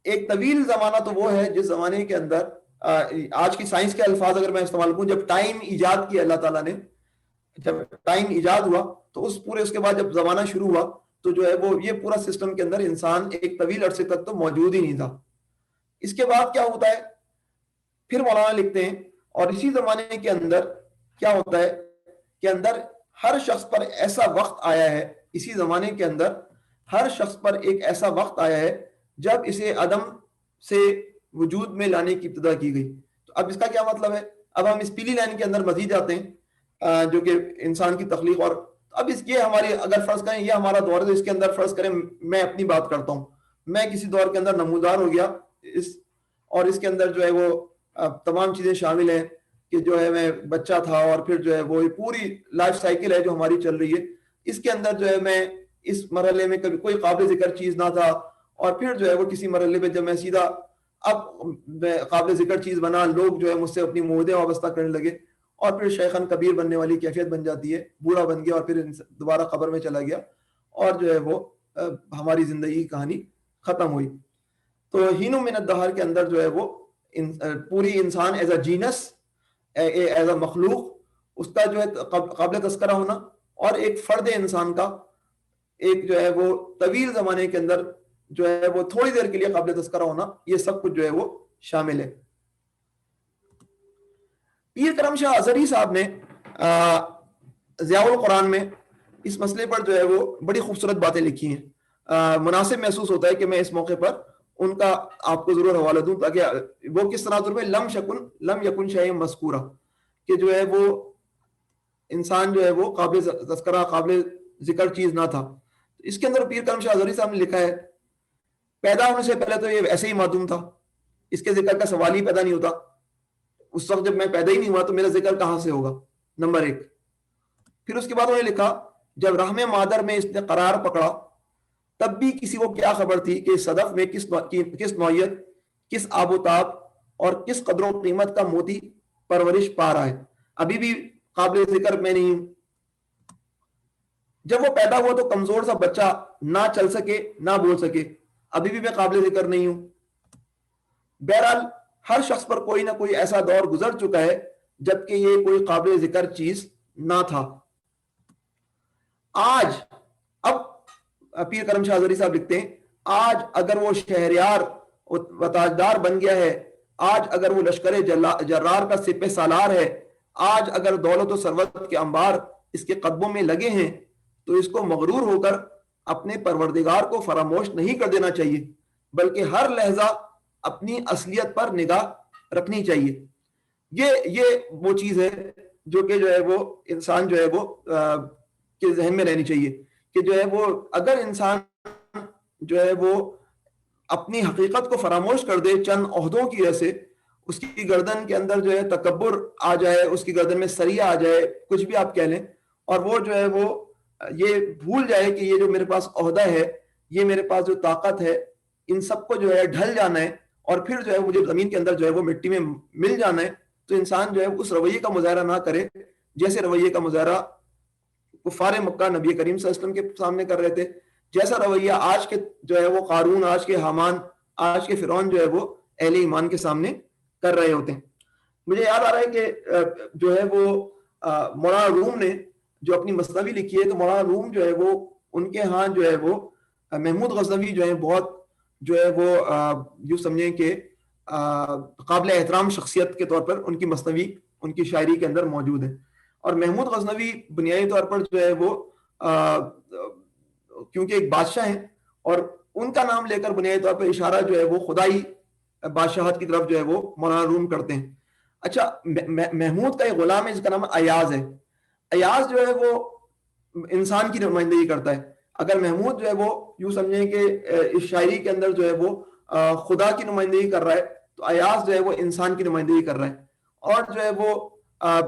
ایک طویل زمانہ تو وہ ہے جس زمانے کے اندر آج کی سائنس کے الفاظ اگر میں استعمال کروں، جب ٹائم ایجاد کیا اللہ تعالیٰ نے، جب ٹائم ایجاد ہوا تو اس کے بعد جب زمانہ شروع ہوا تو جو ہے وہ یہ پورا سسٹم کے اندر انسان ایک طویل عرصے تک تو موجود ہی نہیں تھا۔ اس کے بعد کیا ہوتا ہے، پھر مولانا لکھتے ہیں، اور اسی زمانے کے اندر کیا ہوتا ہے کہ اندر ہر شخص پر ایسا وقت آیا ہے، اسی زمانے کے اندر ہر شخص پر ایک ایسا وقت آیا ہے جب اسے عدم سے وجود میں لانے کی ابتدا کی گئی۔ تو اب اس کا کیا مطلب ہے، اب ہم اس پیلی لائن کے اندر مزید جاتے ہیں جو کہ انسان کی تخلیق، اور اب یہ ہماری اگر فرض کریں یہ ہمارا دور ہے تو اس کے اندر فرض کریں میں اپنی بات کرتا ہوں، میں کسی دور کے اندر نمودار ہو گیا اور اس کے اندر جو ہے وہ تمام چیزیں شامل ہیں کہ جو ہے میں بچہ تھا، اور پھر جو ہے وہ پوری لائف سائیکل ہے جو ہماری چل رہی ہے، اس کے اندر جو ہے میں اس مرحلے میں کبھی کوئی قابل ذکر چیز نہ تھا، اور پھر جو ہے وہ کسی مرحلے پہ جب میں سیدھا اب میں قابل ذکر چیز بنا، لوگ جو ہے مجھ سے اپنی موہدیں وابستہ کرنے لگے، اور پھر شیخن کبیر بننے والی کیفیت بن جاتی ہے، بوڑھا بن گیا اور پھر دوبارہ قبر میں چلا گیا، اور جو ہے وہ ہماری زندگی کی کہانی ختم ہوئی۔ تو ہینو من الدہر کے اندر جو ہے وہ پوری انسان as a genus, as a مخلوق، اس کا جو ہے قابل تذکرہ ہونا، اور ایک فرد انسان کا ایک جو ہے وہ طویل زمانے کے اندر جو ہے وہ تھوڑی دیر کے لیے قابل تذکرہ ہونا، یہ سب کچھ جو ہے وہ شامل ہے۔ پیر کرم شاہ ازہری صاحب نے ضیاء القرآن میں اس مسئلے پر جو ہے وہ بڑی خوبصورت باتیں لکھی ہیں۔ مناسب محسوس ہوتا ہے کہ میں اس موقع پر ان کا آپ کو ضرور حوالہ دوں تاکہ وہ کس طرح میں لم یکن شیء مذکورہ، کہ جو ہے وہ انسان جو ہے وہ قابل تذکرہ قابل ذکر چیز نہ تھا۔ اس کے اندر پیر کرم شاہ ازہری صاحب نے لکھا ہے، پیدا ہونے سے پہلے تو یہ ایسے ہی معدوم تھا، اس کے ذکر کا سوال ہی پیدا نہیں ہوتا، اس وقت جب میں پیدا ہی نہیں ہوا تو میرا ذکر کہاں سے ہوگا، نمبر ایک۔ پھر اس کے بعد انہوں نے لکھا، جب رحم مادر میں اس نے قرار پکڑا تب بھی کسی کو کیا خبر تھی کہ صدف میں کس نوعیت، کس آب و تاب اور کس قدر و قیمت کا موتی پرورش پا رہا ہے، ابھی بھی قابل ذکر میں نہیں ہوں۔ جب وہ پیدا ہوا تو کمزور سا بچہ، نہ چل سکے نہ بول سکے، ابھی بھی میں قابل ذکر نہیں ہوں۔ بہرحال ہر شخص پر کوئی نہ کوئی ایسا دور گزر چکا ہے جبکہ یہ کوئی قابل ذکر چیز نہ تھا۔ آج اب پیر کرم شاہ ازہری صاحب لکھتے ہیں، آج اگر وہ شہریار و تاجدار بن گیا ہے، آج اگر وہ لشکر جرار کا سپہ سالار ہے، آج اگر دولت و ثروت کے انبار اس کے قدموں میں لگے ہیں، تو اس کو مغرور ہو کر اپنے پروردگار کو فراموش نہیں کر دینا چاہیے، بلکہ ہر لحظہ اپنی اصلیت پر نگاہ رکھنی چاہیے۔ یہ وہ چیز ہے جو کہ جو ہے وہ انسان جو ہے وہ کے ذہن میں رہنی چاہیے کہ جو ہے وہ اگر انسان جو ہے وہ اپنی حقیقت کو فراموش کر دے چند عہدوں کی وجہ سے، اس کی گردن کے اندر جو ہے تکبر آ جائے، اس کی گردن میں سریہ آ جائے، کچھ بھی آپ کہہ لیں، اور وہ جو ہے وہ یہ بھول جائے کہ یہ جو میرے پاس عہدہ ہے، یہ میرے پاس جو طاقت ہے، ان سب کو جو ہے ڈھل جانا ہے، اور پھر جو ہے مجھے زمین کے اندر جو ہے وہ مٹی میں مل جانا ہے، تو انسان جو ہے اس رویے کا مظاہرہ نہ کرے جیسے رویے کا مظاہرہ کفار مکہ نبی کریم صلی اللہ علیہ وسلم کے سامنے کر رہے تھے، جیسا رویہ آج کے جو ہے وہ قارون، آج کے حامان، آج کے فرعون جو ہے وہ اہل ایمان کے سامنے کر رہے ہوتے ہیں۔ مجھے یاد آ رہا ہے کہ جو ہے وہ مولانا روم نے جو اپنی مثنوی لکھی ہے، تو مولانا روم جو ہے وہ ان کے ہاں جو ہے وہ محمود غزنوی جو ہے بہت جو ہے وہ یوں سمجھیں کہ قابل احترام شخصیت کے طور پر ان کی مثنوی ان کی شاعری کے اندر موجود ہے، اور محمود غزنوی بنیادی طور پر جو ہے وہ کیونکہ ایک بادشاہ ہیں، اور ان کا نام لے کر بنیادی طور پر اشارہ جو ہے وہ خدائی بادشاہت کی طرف جو ہے وہ مولانا روم کرتے ہیں، اچھا محمود کا ایک غلام ہے جس کا نام ایاز ہے. ایاز جو ہے وہ انسان کی نمائندگی کرتا ہے. اگر محمود جو ہے وہ یوں سمجھیں کہ اس شاعری کے اندر جو ہے وہ خدا کی نمائندگی کر رہا ہے, تو ایاز جو ہے وہ انسان کی نمائندگی کر رہا ہے. اور جو ہے وہ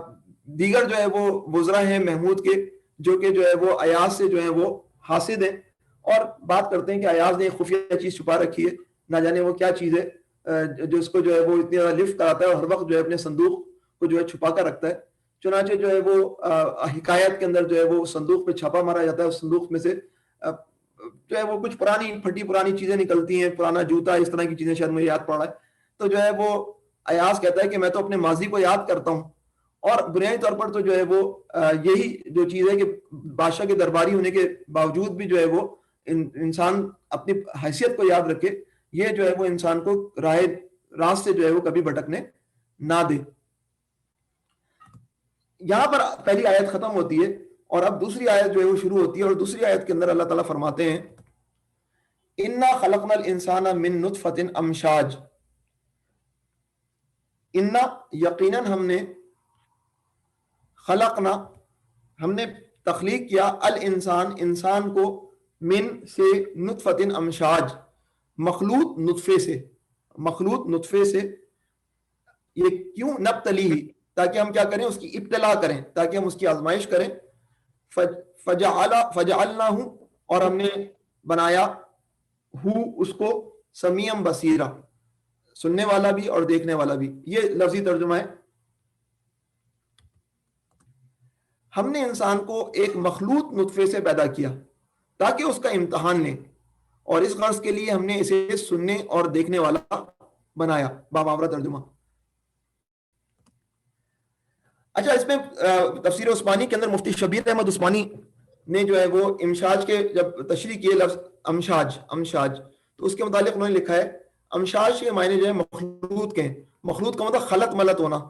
دیگر جو ہے وہ وزراء ہیں محمود کے, جو کہ جو ہے وہ ایاز سے جو ہے وہ حاسد ہیں, اور بات کرتے ہیں کہ ایاز نے ایک خفیہ چیز چھپا رکھی ہے, نہ جانے وہ کیا چیز ہے جو اس کو جو ہے وہ اتنی زیادہ لفٹ کراتا ہے اور ہر وقت جو ہے اپنے صندوق کو جو ہے چھپا کر رکھتا ہے. چنانچہ جو ہے وہ حکایت کے اندر جو ہے وہ صندوق پہ چھاپا مارا جاتا ہے, اس صندوق میں سے جو ہے وہ کچھ پرانی پھٹی پرانی چیزیں نکلتی ہیں, پرانا جوتا, اس طرح کی چیزیں شاید مجھے یاد پڑ رہا ہے. تو جو ہے وہ ایاز کہتا ہے کہ میں تو اپنے ماضی کو یاد کرتا ہوں, اور بنیادی طور پر تو جو ہے وہ یہی جو چیز ہے کہ بادشاہ کے درباری ہونے کے باوجود بھی جو ہے وہ انسان اپنی حیثیت کو یاد رکھے, یہ جو ہے وہ انسان کو راہ سے جو ہے وہ کبھی بھٹکنے نہ دے. یہاں پر پہلی آیت ختم ہوتی ہے اور اب دوسری آیت جو ہے وہ شروع ہوتی ہے, اور دوسری آیت کے اندر اللہ تعالیٰ فرماتے ہیں انا خلقنا الانسان من نطفۃ امشاج, انا یقیناً ہم نے, خلقنا ہم نے تخلیق کیا, الانسان انسان کو, من سے, نطفۃ امشاج مخلوط نطفے سے, مخلوط نطفے سے. یہ کیوں نبتلی, تاکہ ہم کیا کریں, اس کی ابتلا کریں, تاکہ ہم اس کی آزمائش کریں. فجعلناہ, اور ہم نے بنایا اس کو, سمیعا بصیرا, سننے والا بھی اور دیکھنے والا بھی. یہ لفظی ترجمہ ہے. ہم نے انسان کو ایک مخلوط نطفے سے پیدا کیا تاکہ اس کا امتحان لیں, اور اس غرض کے لیے ہم نے اسے سننے اور دیکھنے والا بنایا. باماورہ ترجمہ. اچھا, اس میں تفسیر عثمانی کے اندر مفتی شبیر احمد عثمانی نے جو ہے وہ امشاج کے جب تشریح کیے لفظ امشاج, تو اس کے متعلق انہوں نے لکھا ہے امشاج کے معنی جو ہے مخلوط کے ہیں. مخلوط کا مطلب خلط ملط ہونا,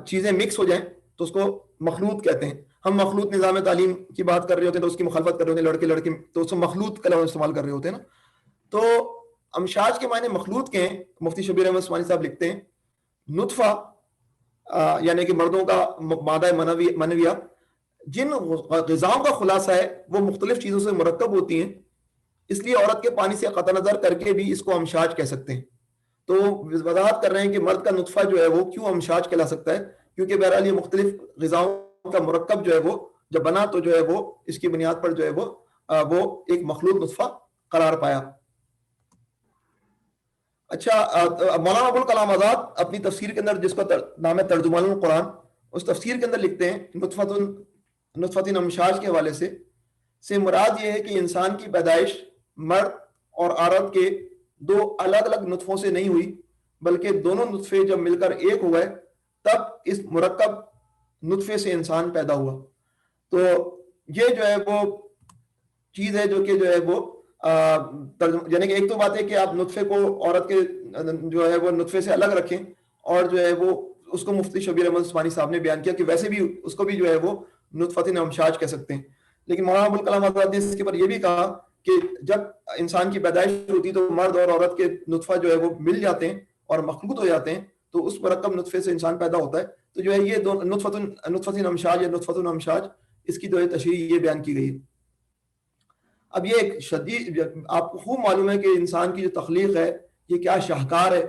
چیزیں مکس ہو جائیں تو اس کو مخلوط کہتے ہیں. ہم مخلوط نظام تعلیم کی بات کر رہے ہوتے ہیں تو اس کی مخالفت کر رہے ہوتے ہیں, لڑکے لڑکے, تو اس کو مخلوط کا لفظ استعمال کر رہے ہوتے ہیں نا. تو امشاج کے معنی مخلوط کے ہیں. مفتی شبیر احمد عثمانی صاحب لکھتے ہیں نطفہ یعنی کہ مردوں کا مادہ منویہ, جن غذاؤں کا خلاصہ ہے وہ مختلف چیزوں سے مرکب ہوتی ہیں, اس لیے عورت کے پانی سے قطع نظر کر کے بھی اس کو امشاج کہہ سکتے ہیں. تو وضاحت کر رہے ہیں کہ مرد کا نطفہ جو ہے وہ کیوں امشاج کہلا سکتا ہے, کیونکہ بہرحال یہ مختلف غذاؤں کا مرکب جو ہے وہ جب بنا تو جو ہے وہ اس کی بنیاد پر جو ہے وہ ایک مخلوط نطفہ قرار پایا. اچھا, مولانا ابوالکلام آزاد اپنی تفسیر کے اندر جس کا نام ہے ترجمان القرآن, اس تفسیر کے اندر لکھتے ہیں نطفۃ امشاج کے حوالے سے مراد یہ ہے کہ انسان کی پیدائش مرد اور عورت کے دو الگ الگ نطفوں سے نہیں ہوئی, بلکہ دونوں نطفے جب مل کر ایک ہوئے تب اس مرکب نطفے سے انسان پیدا ہوا. تو یہ جو ہے وہ چیز ہے جو کہ جو ہے وہ یعنی کہ ایک تو بات ہے کہ آپ نطفے کو عورت کے جو ہے وہ نطفے سے الگ رکھیں, اور جو ہے وہ اس کو مفتی شبیر احمد عثمانی صاحب نے بیان کیا کہ ویسے بھی اس کو بھی جو ہے وہ نطفۃ امشاج کہہ سکتے ہیں. لیکن مولانا ابوالکلام آزاد نے اس کے اوپر یہ بھی کہا کہ جب انسان کی پیدائش ہوتی تو مرد اور عورت کے نطفہ جو ہے وہ مل جاتے ہیں اور مخلوط ہو جاتے ہیں, تو اس مرکب نطفے سے انسان پیدا ہوتا ہے. تو جو ہے یہ دو نطفۃ امشاج یا نطفۃ امشاج, اس کی جو ہے تشریح یہ بیان کی گئی ہے. اب یہ ایک شدید, آپ کو خوب معلوم ہے کہ انسان کی جو تخلیق ہے یہ کیا شاہکار ہے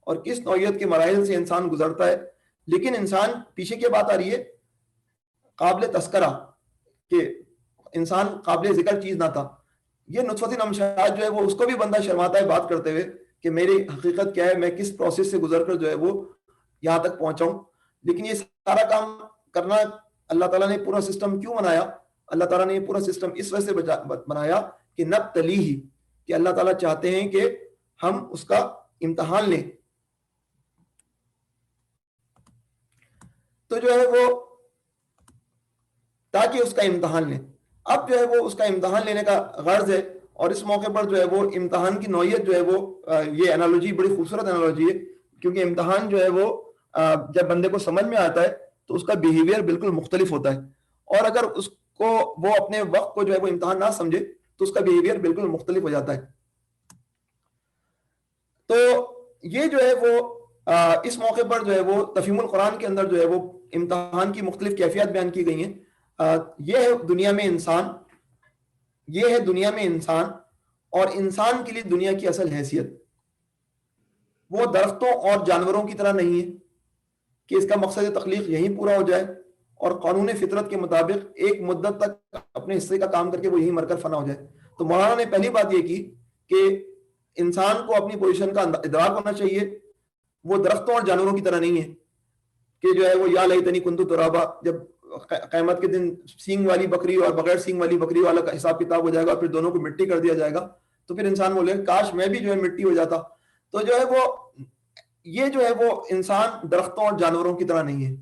اور کس نوعیت کے مراحل سے انسان گزرتا ہے. لیکن انسان پیچھے کی بات آ رہی ہے قابل تذکرہ کہ انسان قابل ذکر چیز نہ تھا. یہ نطفۃ امشاج جو ہے وہ اس کو بھی بندہ شرماتا ہے بات کرتے ہوئے کہ میری حقیقت کیا ہے, میں کس پروسیس سے گزر کر جو ہے وہ یہاں تک پہنچا ہوں. لیکن یہ سارا کام کرنا اللہ تعالیٰ نے پورا سسٹم کیوں بنایا؟ اللہ تعالیٰ نے یہ پورا سسٹم اس وجہ سے بنایا کہ نبتلیہ, کہ اللہ تعالیٰ چاہتے ہیں کہ ہم اس کا امتحان لیں. تو جو ہے وہ تاکہ اس کا امتحان لیں. اب جو ہے وہ اس کا امتحان لینے کا غرض ہے, اور اس موقع پر جو ہے وہ امتحان کی نوعیت جو ہے وہ یہ انالوجی بڑی خوبصورت انالوجی ہے, کیونکہ امتحان جو ہے وہ جب بندے کو سمجھ میں آتا ہے تو اس کا بیہیویئر بالکل مختلف ہوتا ہے, اور اگر اس کو وہ اپنے وقت کو جو ہے وہ امتحان نہ سمجھے تو اس کا بیہیویئر بالکل مختلف ہو جاتا ہے. تو یہ جو ہے وہ اس موقع پر جو ہے وہ تفہیم القرآن کے اندر جو ہے وہ امتحان کی مختلف کیفیات بیان کی گئی ہیں۔ یہ ہے دنیا میں انسان، یہ ہے دنیا میں انسان، اور انسان کے لیے دنیا کی اصل حیثیت وہ درختوں اور جانوروں کی طرح نہیں ہے کہ اس کا مقصد تخلیق یہیں پورا ہو جائے اور قانون فطرت کے مطابق ایک مدت تک اپنے حصے کا کام کر کے وہ یہیں مر کر فنا ہو جائے۔ تو مولانا نے پہلی بات یہ کی کہ انسان کو اپنی پوزیشن کا ادراک ہونا چاہیے، وہ درختوں اور جانوروں کی طرح نہیں ہے کہ جو ہے وہ یا لیتنی کنتو ترابا، جب قیامت کے دن سینگ والی بکری اور بغیر سینگ والی بکری والا کا حساب کتاب ہو جائے گا، پھر دونوں کو مٹی کر دیا جائے گا، تو پھر انسان بولے کاش میں بھی جو ہے مٹی ہو جاتا۔ تو جو ہے وہ یہ جو ہے وہ انسان درختوں اور جانوروں کی طرح نہیں ہے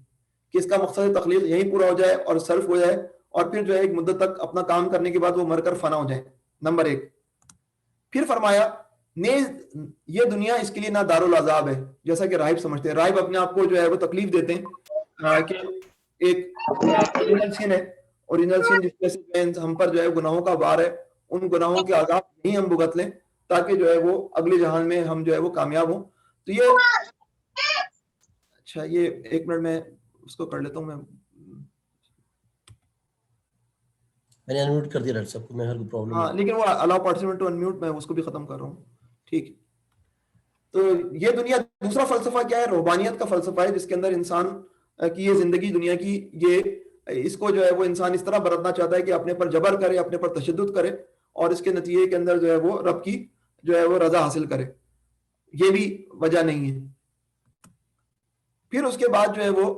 کہ اس کا مقصد تخلیق یہیں پورا ہو جائے اور صرف ہو جائے اور پھر جو ہے ایک مدت تک اپنا کام کرنے کے بعد وہ مر کر فنا ہو جائے، نمبر ایک۔ پھر فرمایا نیز یہ دنیا اس کے لیے نہ دارالعذاب ہے، جیسا کہ راہب سمجھتے ہیں، راہب اپنے آپ کو جو ہے وہ تکلیف دیتے ہیں کہ ایک اوریجنل سین ہے، اوریجنل سین جس وجہ سے ہم پر جو ہے گناہوں کا بار ہے، ان گناہوں کے عذاب نہیں ہم بھگت لیں تاکہ جو ہے وہ اگلے جہان میں ہم جو ہے وہ کامیاب ہوں۔ تو یہ اچھا، یہ ایک منٹ میں اس کو کر لیتا ہوں، میں نے انمیوٹ کر دیا ڈاکٹر صاحب کو، میں ہر کوئی پرابلم ہاں، لیکن وہ الاؤ پارٹیسپینٹ ٹو انمیوٹ، میں اس کو بھی ختم کر رہا ہوں، ٹھیک۔ تو یہ دنیا، دوسرا فلسفہ کیا ہے؟ روحانیت کا فلسفہ ہے، جس کے اندر انسان کی یہ زندگی دنیا کی، یہ اس کو جو ہے وہ انسان اس طرح برتنا چاہتا ہے کہ اپنے پر جبر کرے، اپنے پر تشدد کرے اور اس کے نتیجے کے اندر جو ہے وہ رب کی جو ہے وہ رضا حاصل کرے، یہ بھی وجہ نہیں ہے۔ پھر اس کے بعد جو ہے وہ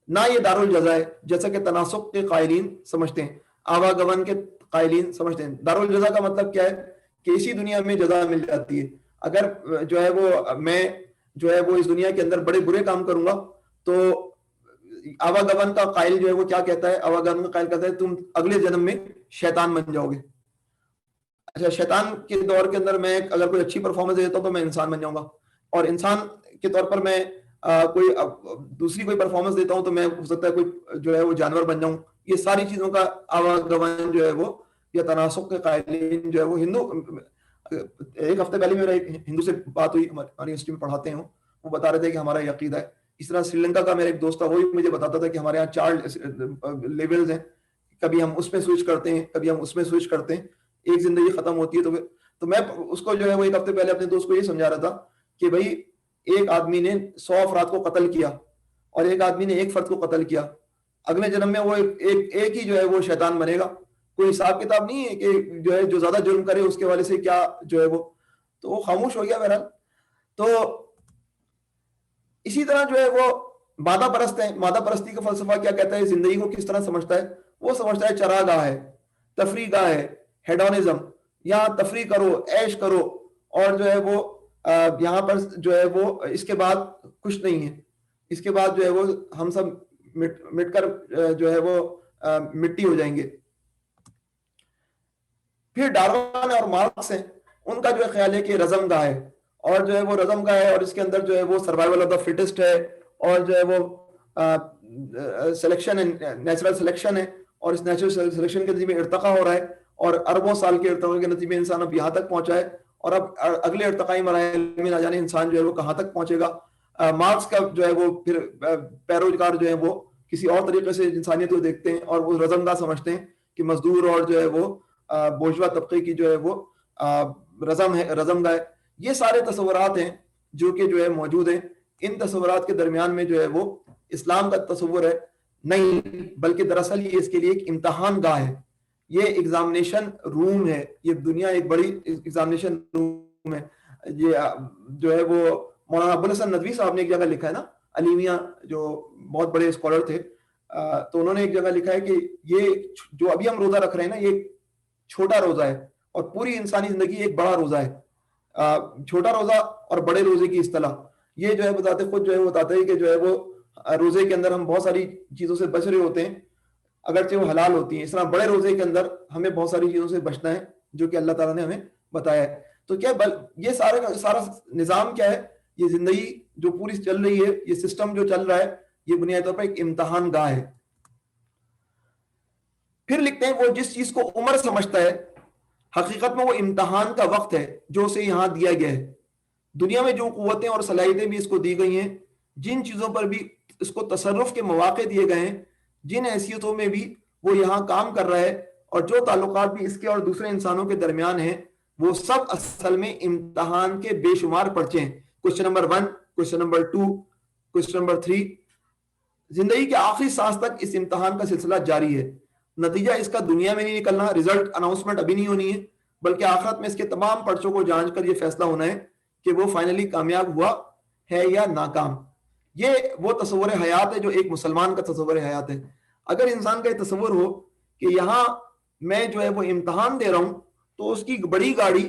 نہ یہ دارالجزا ہے، جیسا کہ تناسق کے قائلین سمجھتے ہیں، آواگمن کے قائلین سمجھتے ہیں۔ دارالجزا کا مطلب کیا ہے کہ اسی دنیا میں جزا مل جاتی ہے۔ اگر جو ہے وہ میں جو ہے وہ اس دنیا کے اندر بڑے برے کام کروں گا تو آواگمن کا قائل جو ہے وہ کیا کہتا ہے؟ آواگمن کا قائل کہتا ہے تم اگلے جنم میں شیطان بن جاؤ گے۔ اچھا، شیطان کے دور کے اندر میں اگر کوئی اچھی پرفارمنس دیتا ہوں تو میں انسان بن جاؤں گا، اور انسان کے طور پر میں کوئی دوسری کوئی پرفارمنس دیتا ہوں تو میں ہو سکتا ہے کوئی جو ہے وہ جانور بن جاؤں۔ یہ ساری چیزوں کا آواگمن جو ہے وہ یا تناسق کے قائلین جو ہے وہ ہندو، ایک ہفتے پہلے میرا ایک ہندو سے بات ہوئی، ہماری یونیورسٹی میں پڑھاتے ہیں، وہ بتا رہے تھے کہ ہمارا یہ عقیدہ ہے۔ اس طرح سری لنکا کا میرا ایک دوست تھا، وہی مجھے بتاتا تھا کہ ہمارے یہاں 4 لیولز ہیں، کبھی ہم اس میں سوئچ کرتے ہیں، کبھی ہم اس میں سوئچ کرتے ہیں، ایک زندگی ختم ہوتی ہے تو میں اس کو جو ہے وہ ایک ہفتے پہلے اپنے دوست کو یہ سمجھا رہا تھا کہ بھائی ایک آدمی نے 100 افراد کو قتل کیا اور ایک آدمی نے ایک فرد کو قتل کیا، اگلے جنم میں وہ ایک ہی جو ہے وہ شیطان بنے گا، کوئی حساب کتاب نہیں ہے کہ جو ہے جو زیادہ جرم کرے اس کے والے سے کیا جو ہے وہ، تو وہ خاموش ہو گیا بہرحال۔ تو اسی طرح جو ہے وہ مادہ پرست ہیں، مادہ پرستی کا فلسفہ کیا کہتا ہے؟ زندگی کو کس طرح سمجھتا ہے؟ وہ سمجھتا ہے چراگاہ ہے، تفریح گاہ ہے، ہیڈونزم، یہاں تفریح کرو، عیش کرو، اور جو ہے وہ یہاں پر جو ہے وہ اس کے بعد کچھ نہیں ہے، اس کے بعد جو ہے وہ ہم سب مٹ کر جو ہے وہ مٹی ہو جائیں گے۔ پھر ڈارون اور مارکس ہیں، ان کا جو ہے خیال ہے کہ رزم گاہ ہے، اور جو ہے وہ رزم گاہ ہے اور اس کے اندر جو ہے وہ سروائیول آف دا فٹسٹ ہے، اور جو ہے وہ سلیکشن ہے، نیچرل سلیکشن ہے، اور اس نیچرل سلیکشن کے نتیجے میں ارتقا ہو رہا ہے، اور اربوں سال کے ارتقا کے نتیجے میں انسان اب یہاں تک پہنچا ہے، اور اب اگلے ارتقائی مراحل میں نہ جانے انسان جو ہے وہ کہاں تک پہنچے گا۔ مارکس کا جو ہے وہ پھر پیروکار جو ہے وہ کسی اور طریقے سے انسانیت کو دیکھتے ہیں اور وہ رزم گاہ سمجھتے ہیں کہ مزدور اور جو ہے وہ بورژوا طبقے کی جو ہے وہ رزم گاہ ہے۔ یہ سارے تصورات ہیں جو کہ جو ہے موجود ہیں، ان تصورات کے درمیان میں جو ہے وہ اسلام کا تصور ہے نہیں، بلکہ دراصل یہ اس کے لیے ایک امتحان گاہ ہے، یہ ایگزامینیشن روم ہے، یہ دنیا ایک بڑی ایگزامینیشن روم ہے۔ یہ جو ہے وہ مولانا ابوالحسن ندوی صاحب نے ایک جگہ لکھا ہے نا، علیمیہ جو بہت بڑے اسکالر تھے، تو انہوں نے ایک جگہ لکھا ہے کہ یہ جو ابھی ہم روزہ رکھ رہے ہیں نا، یہ چھوٹا روزہ ہے اور پوری انسانی زندگی ایک بڑا روزہ ہے۔ چھوٹا روزہ اور بڑے روزے کی اصطلاح یہ جو ہے بتاتے خود جو ہے وہ بتاتے ہیں کہ جو ہے وہ روزے کے اندر ہم بہت ساری چیزوں سے بچ رہے ہوتے ہیں اگرچہ وہ حلال ہوتی ہیں، اس طرح بڑے روزے کے اندر ہمیں بہت ساری چیزوں سے بچنا ہے جو کہ اللہ تعالیٰ نے ہمیں بتایا ہے۔ تو کیا یہ سارا نظام کیا ہے؟ یہ زندگی جو پوری چل رہی ہے، یہ سسٹم جو چل رہا ہے، یہ بنیادی طور پر ایک امتحان گاہ ہے۔ پھر لکھتے ہیں وہ جس چیز کو عمر سمجھتا ہے حقیقت میں وہ امتحان کا وقت ہے جو اسے یہاں دیا گیا ہے، دنیا میں جو قوتیں اور صلاحیتیں بھی اس کو دی گئی ہیں، جن چیزوں پر بھی اس کو تصرف کے مواقع دیے گئے ہیں، جن حیثیتوں میں بھی وہ یہاں کام کر رہا ہے، اور جو تعلقات بھی اس کے اور دوسرے انسانوں کے درمیان ہیں، وہ سب اصل میں امتحان کے بے شمار پرچے ہیں. Question number 1، question number 2، question number 3، زندگی کے آخری سانس تک اس امتحان کا سلسلہ جاری ہے. نتیجہ اس کا دنیا میں نہیں نکلنا، رزلٹ اناؤنسمنٹ ابھی نہیں ہونی ہے، بلکہ آخرت میں اس کے تمام پرچوں کو جانچ کر یہ فیصلہ ہونا ہے کہ وہ فائنلی کامیاب ہوا ہے یا ناکام. یہ وہ تصور حیات ہے جو ایک مسلمان کا تصور حیات ہے. اگر انسان کا یہ تصور ہو کہ یہاں میں جو ہے وہ امتحان دے رہا ہوں، تو اس کی بڑی گاڑی،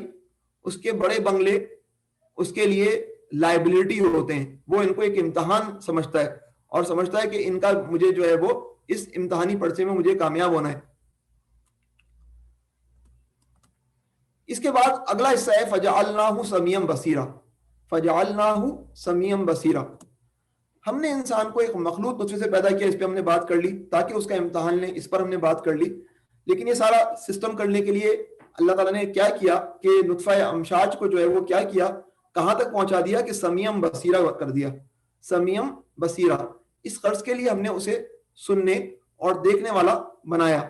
اس کے بڑے بنگلے اس کے لیے لائبلٹی ہوتے ہیں، وہ ان کو ایک امتحان سمجھتا ہے اور سمجھتا ہے کہ ان کا مجھے جو ہے وہ اس امتحانی پرچے میں مجھے کامیاب ہونا ہے. اس کے بعد اگلا حصہ ہے فجعلناہ سمیعا بصیرا. فجعلناہ سمیعا بصیرا، ہم نے انسان کو ایک مخلوط نطفے سے پیدا کیا. اس پہ ہم نے بات کر لی تاکہ اس کا امتحان لیں، اس پر ہم نے بات کر لی. لیکن یہ سارا سسٹم کرنے کے لیے اللہ تعالیٰ نے کیا کیا کہ نطفہ امشاج کو جو ہے وہ کیا کیا، کہاں تک پہنچا دیا کہ سمیعا بصیرا کر دیا. سمیعا بصیرا، اس غرض کے لیے ہم نے اسے سننے اور دیکھنے والا بنایا.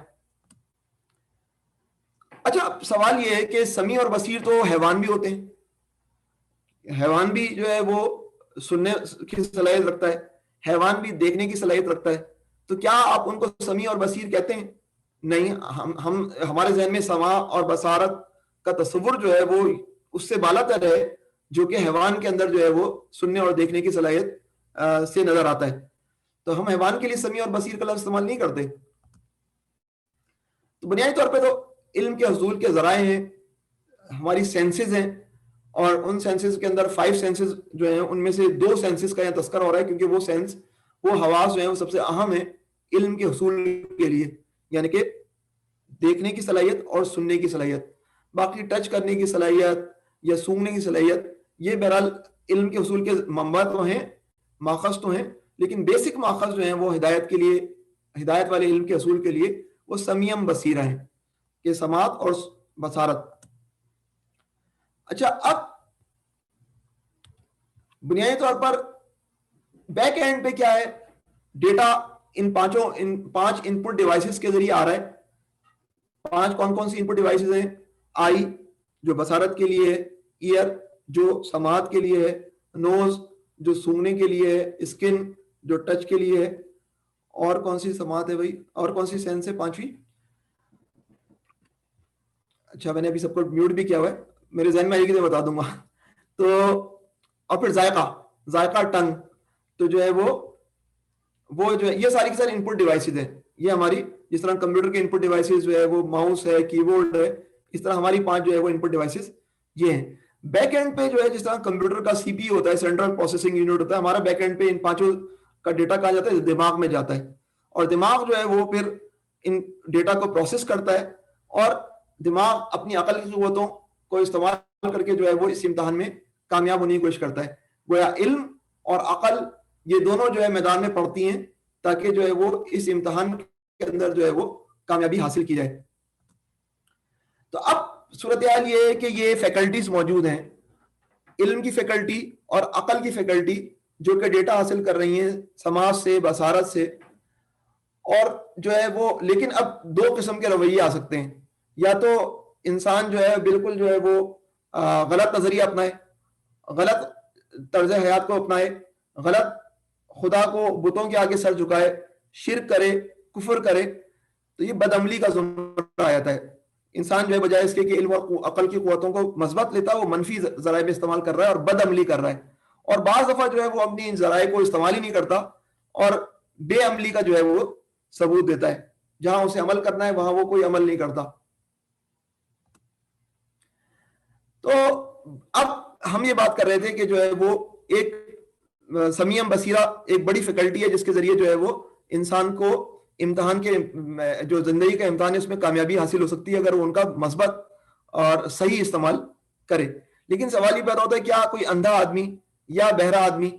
اچھا، سوال یہ ہے کہ سمیع اور بصیر تو حیوان بھی ہوتے ہیں، حیوان بھی جو ہے وہ سننے کی صلاحیت رکھتا ہے، حیوان بھی دیکھنے کی صلاحیت رکھتا ہے، تو کیا آپ ان کو سمیع اور بصیر کہتے ہیں؟ نہیں، ہم ہمارے ذہن میں سماع اور بصارت کا تصور جو ہے وہ اس سے بالا تر ہے جو کہ حیوان کے اندر جو ہے وہ سننے اور دیکھنے کی صلاحیت سے نظر آتا ہے. تو ہم حیوان کے لیے سمیع اور بصیر کا لفظ استعمال نہیں کرتے. تو بنیادی طور پہ تو علم کے حصول کے ذرائع ہیں، ہماری سینسز ہیں، اور ان سینسز کے اندر 5 سینسز جو ہیں ان میں سے 2 سینسز کا یہاں تذکرہ ہو رہا ہے، کیونکہ وہ سینس، وہ حواس جو ہیں وہ سب سے اہم ہیں علم کے حصول کے لیے، یعنی کہ دیکھنے کی صلاحیت اور سننے کی صلاحیت. باقی ٹچ کرنے کی صلاحیت یا سونگنے کی صلاحیت یہ بہرحال علم کے حصول کے منبع تو ہیں، ماخذ تو ہیں، لیکن بیسک ماخذ جو ہیں وہ ہدایت کے لیے، ہدایت والے علم کے حصول کے لیے وہ سمیع بصیرہ ہیں، کہ سماعت اور بصارت. اچھا، اب بنیادی طور پر بیک اینڈ پہ کیا ہے؟ Data in 5 in put devices کے ذریعے آ رہا ہے. 5 کون کون سی ان پٹ ڈیوائسز ہیں؟ آئی جو بصارت کے لیے ہے، ایئر جو سماعت کے لیے ہے، نوز جو سونگنے کے لیے ہے، اسکن جو ٹچ کے لیے ہے، اور کون سی سماعت ہے بھائی، اور کون سی سینس ہے 5ویں؟ اچھا، میں نے ابھی سب کو میوٹ بھی کیا ہوا ہے، میرے ذہن میں آئے گی تو بتا دوں گا. تو اور پھر ذائقہ ٹنگ، تو جو ہے وہ جو ہے یہ ساری کی ساری ان پٹ ڈیوائسز ہیں. یہ ہماری جس طرح کمپیوٹر کے ان پٹ ڈیوائسز جو ہے وہ ماؤس ہے، کی بورڈ ہے، اس طرح ہماری 5 جو ہے وہ ان پٹ ڈیوائسز یہ ہیں. بیک اینڈ پہ جو ہے جس طرح کمپیوٹر کا سی پی یو ہوتا ہے، سینٹرل پروسیسنگ یونٹ ہوتا ہے، ہمارا بیک اینڈ پہ ان 5 کا ڈیٹا کہا جاتا ہے، دماغ میں جاتا ہے، اور دماغ جو ہے وہ پھر ان ڈیٹا کو پروسیس کرتا ہے، اور دماغ اپنی عقل کی قوتوں کو استعمال کر کے جو ہے وہ اس امتحان میں کامیاب ہونے کی کوشش کرتا ہے. گویا علم اور عقل یہ دونوں جو ہے میدان میں پڑتی ہیں تاکہ جو ہے وہ اس امتحان کے اندر جو ہے وہ کامیابی حاصل کی جائے. تو اب صورتحال یہ ہے کہ یہ فیکلٹیز موجود ہیں، علم کی فیکلٹی اور عقل کی فیکلٹی، جو کہ ڈیٹا حاصل کر رہی ہیں سماعت سے، بصارت سے، اور جو ہے وہ لیکن اب 2 قسم کے رویے آ سکتے ہیں. یا تو انسان جو ہے بالکل جو ہے وہ غلط نظریہ اپنائے، غلط طرز حیات کو اپنائے، غلط خدا کو بتوں کے آگے سر جھکائے، شرک کرے، کفر کرے، تو یہ بد عملی کا زمرہ آ جاتا ہے. انسان جو ہے بجائے اس کے کہ علم اور عقل کی قوتوں کو مثبت لیتا ہے، وہ منفی ذرائع میں استعمال کر رہا ہے اور بد عملی کر رہا ہے. اور بعض دفعہ جو ہے وہ اپنی ان ذرائع کو استعمال ہی نہیں کرتا اور بے عملی کا جو ہے وہ ثبوت دیتا ہے، جہاں اسے عمل کرنا ہے وہاں وہ کوئی عمل نہیں کرتا. تو اب ہم یہ بات کر رہے تھے کہ جو ہے وہ ایک سمیع بصیرہ ایک بڑی فیکلٹی ہے جس کے ذریعے جو ہے وہ انسان کو امتحان کے جو زندگی کا امتحان ہے اس میں کامیابی حاصل ہو سکتی ہے اگر وہ ان کا مثبت اور صحیح استعمال کرے. لیکن سوال یہ پیدا ہوتا ہے کیا کوئی اندھا آدمی یا بہرا آدمی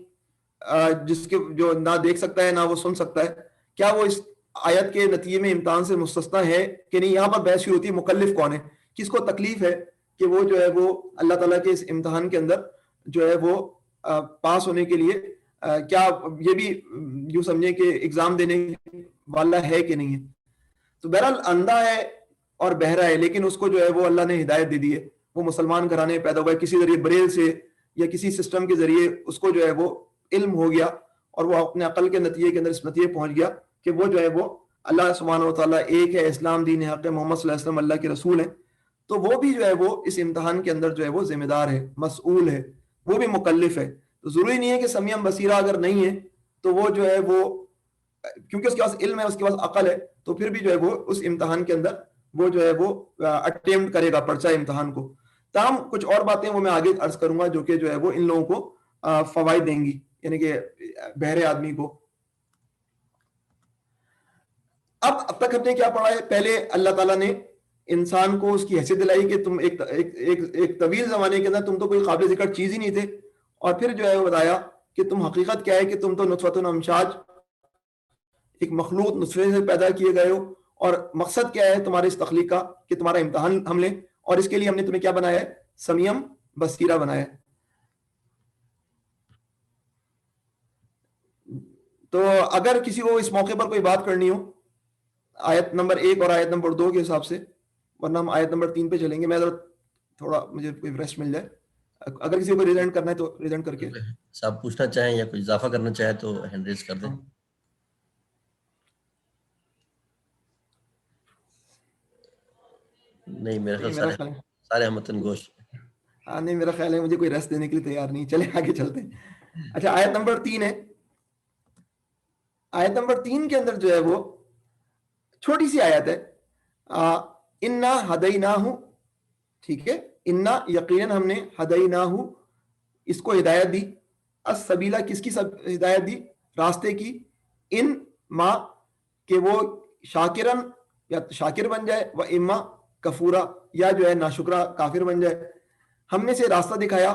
جس کے جو نہ دیکھ سکتا ہے نہ وہ سن سکتا ہے، کیا وہ اس آیت کے نتیجے میں امتحان سے مستثنا ہے کہ نہیں؟ یہاں پر بحث ہوتی ہے مکلف کون ہے، کس کو تکلیف ہے کہ وہ جو ہے وہ اللہ تعالیٰ کے اس امتحان کے اندر جو ہے وہ پاس ہونے کے لیے کیا یہ بھی یوں سمجھیں کہ ایگزام دینے والا ہے کہ نہیں ہے. تو بہرحال اندھا ہے اور بہرا ہے، لیکن اس کو جو ہے وہ اللہ نے ہدایت دے دی ہے. وہ مسلمان گھرانے میں پیدا ہوا ہے، کسی ذریعے بریل سے یا کسی سسٹم کے ذریعے اس کو جو ہے وہ علم ہو گیا اور وہ اپنے عقل کے نتیجے کے اندر اس نتیجے پہنچ گیا کہ وہ جو ہے وہ اللہ سبحانہ و تعالیٰ ایک ہے، اسلام دین حق ہے، محمد صلی اللہ علیہ وسلم اللہ کے رسول ہیں. تو وہ بھی جو ہے وہ اس امتحان کے اندر جو ہے وہ ذمہ دار ہے، مسئول ہے، وہ بھی مکلف ہے. تو ضروری نہیں ہے کہ سمیع بصیرہ اگر نہیں ہے تو وہ جو ہے وہ، کیونکہ اس کے پاس علم ہے، اس کے پاس عقل ہے، تو پھر بھی جو ہے وہ اس امتحان کے اندر وہ جو ہے وہ اٹیمپٹ کرے گا پرچہ امتحان کو. تاہم کچھ اور باتیں وہ میں آگے عرض کروں گا جو کہ جو ہے وہ ان لوگوں کو فوائد دیں گی، یعنی کہ بہرے آدمی کو. اب تک ہم نے کیا پڑھا ہے؟ پہلے اللہ تعالیٰ نے انسان کو اس کی حیثیت دلائی کہ تم ایک طویل زمانے کے اندر تم تو کوئی قابل ذکر چیز ہی نہیں تھے، اور پھر جو ہے وہ بتایا کہ تم حقیقت کیا ہے کہ تم تو نطفۃ امشاج، ایک مخلوق نطفے سے پیدا کیے گئے ہو، اور مقصد کیا ہے تمہارے اس تخلیق کا کہ تمہارا امتحان ہم لیں، اور اس کے لیے ہم نے تمہیں کیا بنایا ہے؟ سمیع بصیرہ بنایا ہے. تو اگر کسی کو اس موقع پر کوئی بات کرنی ہو آیت نمبر 1 اور آیت نمبر 2 کے حساب سے، ورنہ ہم آیت نمبر 3 پہ چلیں گے. میں تھوڑا مجھے کوئی ریسٹ مل جائے، اگر کسی کو ریزنٹ کرنا ہے تو ریزنٹ کر کے. صاحب پوچھنا چاہیں یا کوئی اضافہ کرنا چاہیں تو ہینڈ ریز کر دیں. نہیں، میرا خیال سارے متن گوشت. ہاں نہیں، میرا خیال ہے مجھے کوئی ریسٹ دینے کے لیے تیار نہیں. چلے آگے چلتے ہیں. اچھا، آیت نمبر 3 ہے. آیت نمبر 3 کے اندر جو ہے وہ چھوٹی سی آیت ہے، انا ہدیناہ، ٹھیک ہے، انا یقیناً ہم نے ہدیناہ اس کو ہدایت دی، السبیلہ کس کی ہدایت دی؟ راستے کی، ان ما کہ وہ شاکرن یا شاکر بن جائے، و اما کفورا یا جو ہے ناشکرا کافر بن جائے. ہم نے سے راستہ دکھایا،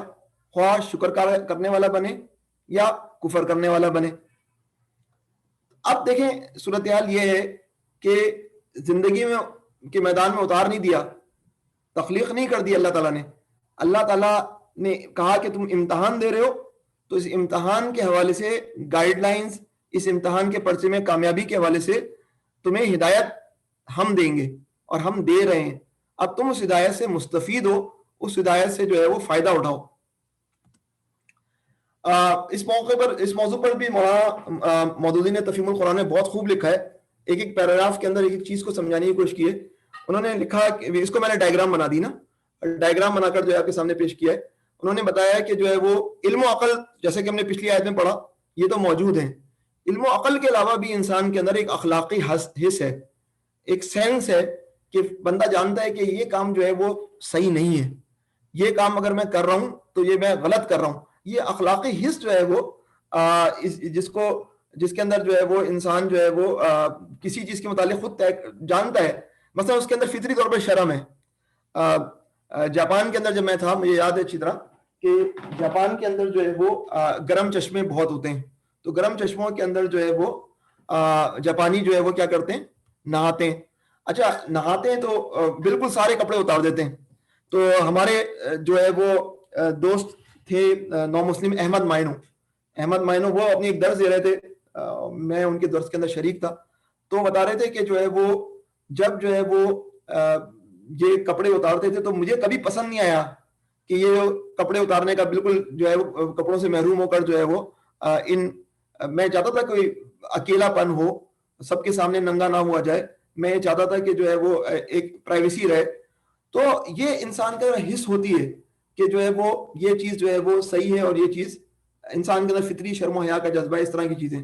خواہ شکر کرنے والا بنے یا کفر کرنے والا بنے. اب دیکھیں صورتحال یہ ہے کہ زندگی میں کے میدان میں اتار نہیں دیا، تخلیق نہیں کر دی اللہ تعالیٰ نے. اللہ تعالیٰ نے کہا کہ تم امتحان دے رہے ہو، تو اس امتحان کے حوالے سے گائیڈ لائنز، اس امتحان کے پرچے میں کامیابی کے حوالے سے تمہیں ہدایت ہم دیں گے اور ہم دے رہے ہیں. اب تم اس ہدایت سے مستفید ہو، اس ہدایت سے جو ہے وہ فائدہ اٹھاؤ. اس موقع پر، اس موضوع پر بھی مولانا مودودی نے تفہیم القرآن میں بہت خوب لکھا ہے. ایک پیراگراف کے اندر ایک چیز کو سمجھانے کی کوشش کی ہے. انہوں نے لکھا کہ اس کو میں نے ڈائیگرام بنا دی نا، ڈائیگرام بنا کر جو ہے آپ کے سامنے پیش کیا ہے. انہوں نے بتایا کہ جو ہے وہ علم و عقل، جیسے کہ ہم نے پچھلی آیت میں پڑھا، یہ تو موجود ہیں. علم و عقل کے علاوہ بھی انسان کے اندر ایک اخلاقی حس ہے، ایک سینس ہے کہ بندہ جانتا ہے کہ یہ کام جو ہے وہ صحیح نہیں ہے، یہ کام اگر میں کر رہا ہوں تو یہ میں غلط کر رہا ہوں. یہ اخلاقی حس جو ہے وہ جس کے اندر جو ہے وہ انسان جو ہے وہ کسی چیز کے متعلق خود جانتا ہے. مثلا اس کے اندر فطری طور پر شرم ہے. جاپان کے اندر جب میں تھا، مجھے یاد ہے اچھی طرح کہ جاپان کے اندر جو ہے وہ گرم چشمے بہت ہوتے ہیں. تو گرم چشموں کے اندر جو ہے وہ جاپانی جو ہے وہ کیا کرتے ہیں؟ نہاتے ہیں. اچھا، نہاتے ہیں تو بالکل سارے کپڑے اتار دیتے ہیں. تو ہمارے جو ہے وہ دوست تھے نو مسلم، احمد مائنو، وہ اپنی ایک درس دے رہے تھے، میں ان کے درس کے اندر شریک تھا. تو بتا رہے تھے کہ جو ہے وہ جب جو ہے وہ یہ کپڑے اتارتے تھے تو مجھے کبھی پسند نہیں آیا کہ یہ کپڑے اتارنے کا بالکل جو ہے وہ کپڑوں سے محروم ہو کر جو ہے وہ میں چاہتا تھا کوئی اکیلا پن ہو، سب کے سامنے ننگا نہ ہوا جائے. میں چاہتا تھا کہ جو ہے وہ ایک پرائیویسی رہے. تو یہ انسان کا حس ہوتی ہے کہ جو ہے وہ یہ چیز جو ہے وہ صحیح ہے، اور یہ چیز انسان کے اندر فطری شرم و حیا کا جذبہ، اس طرح کی چیزیں.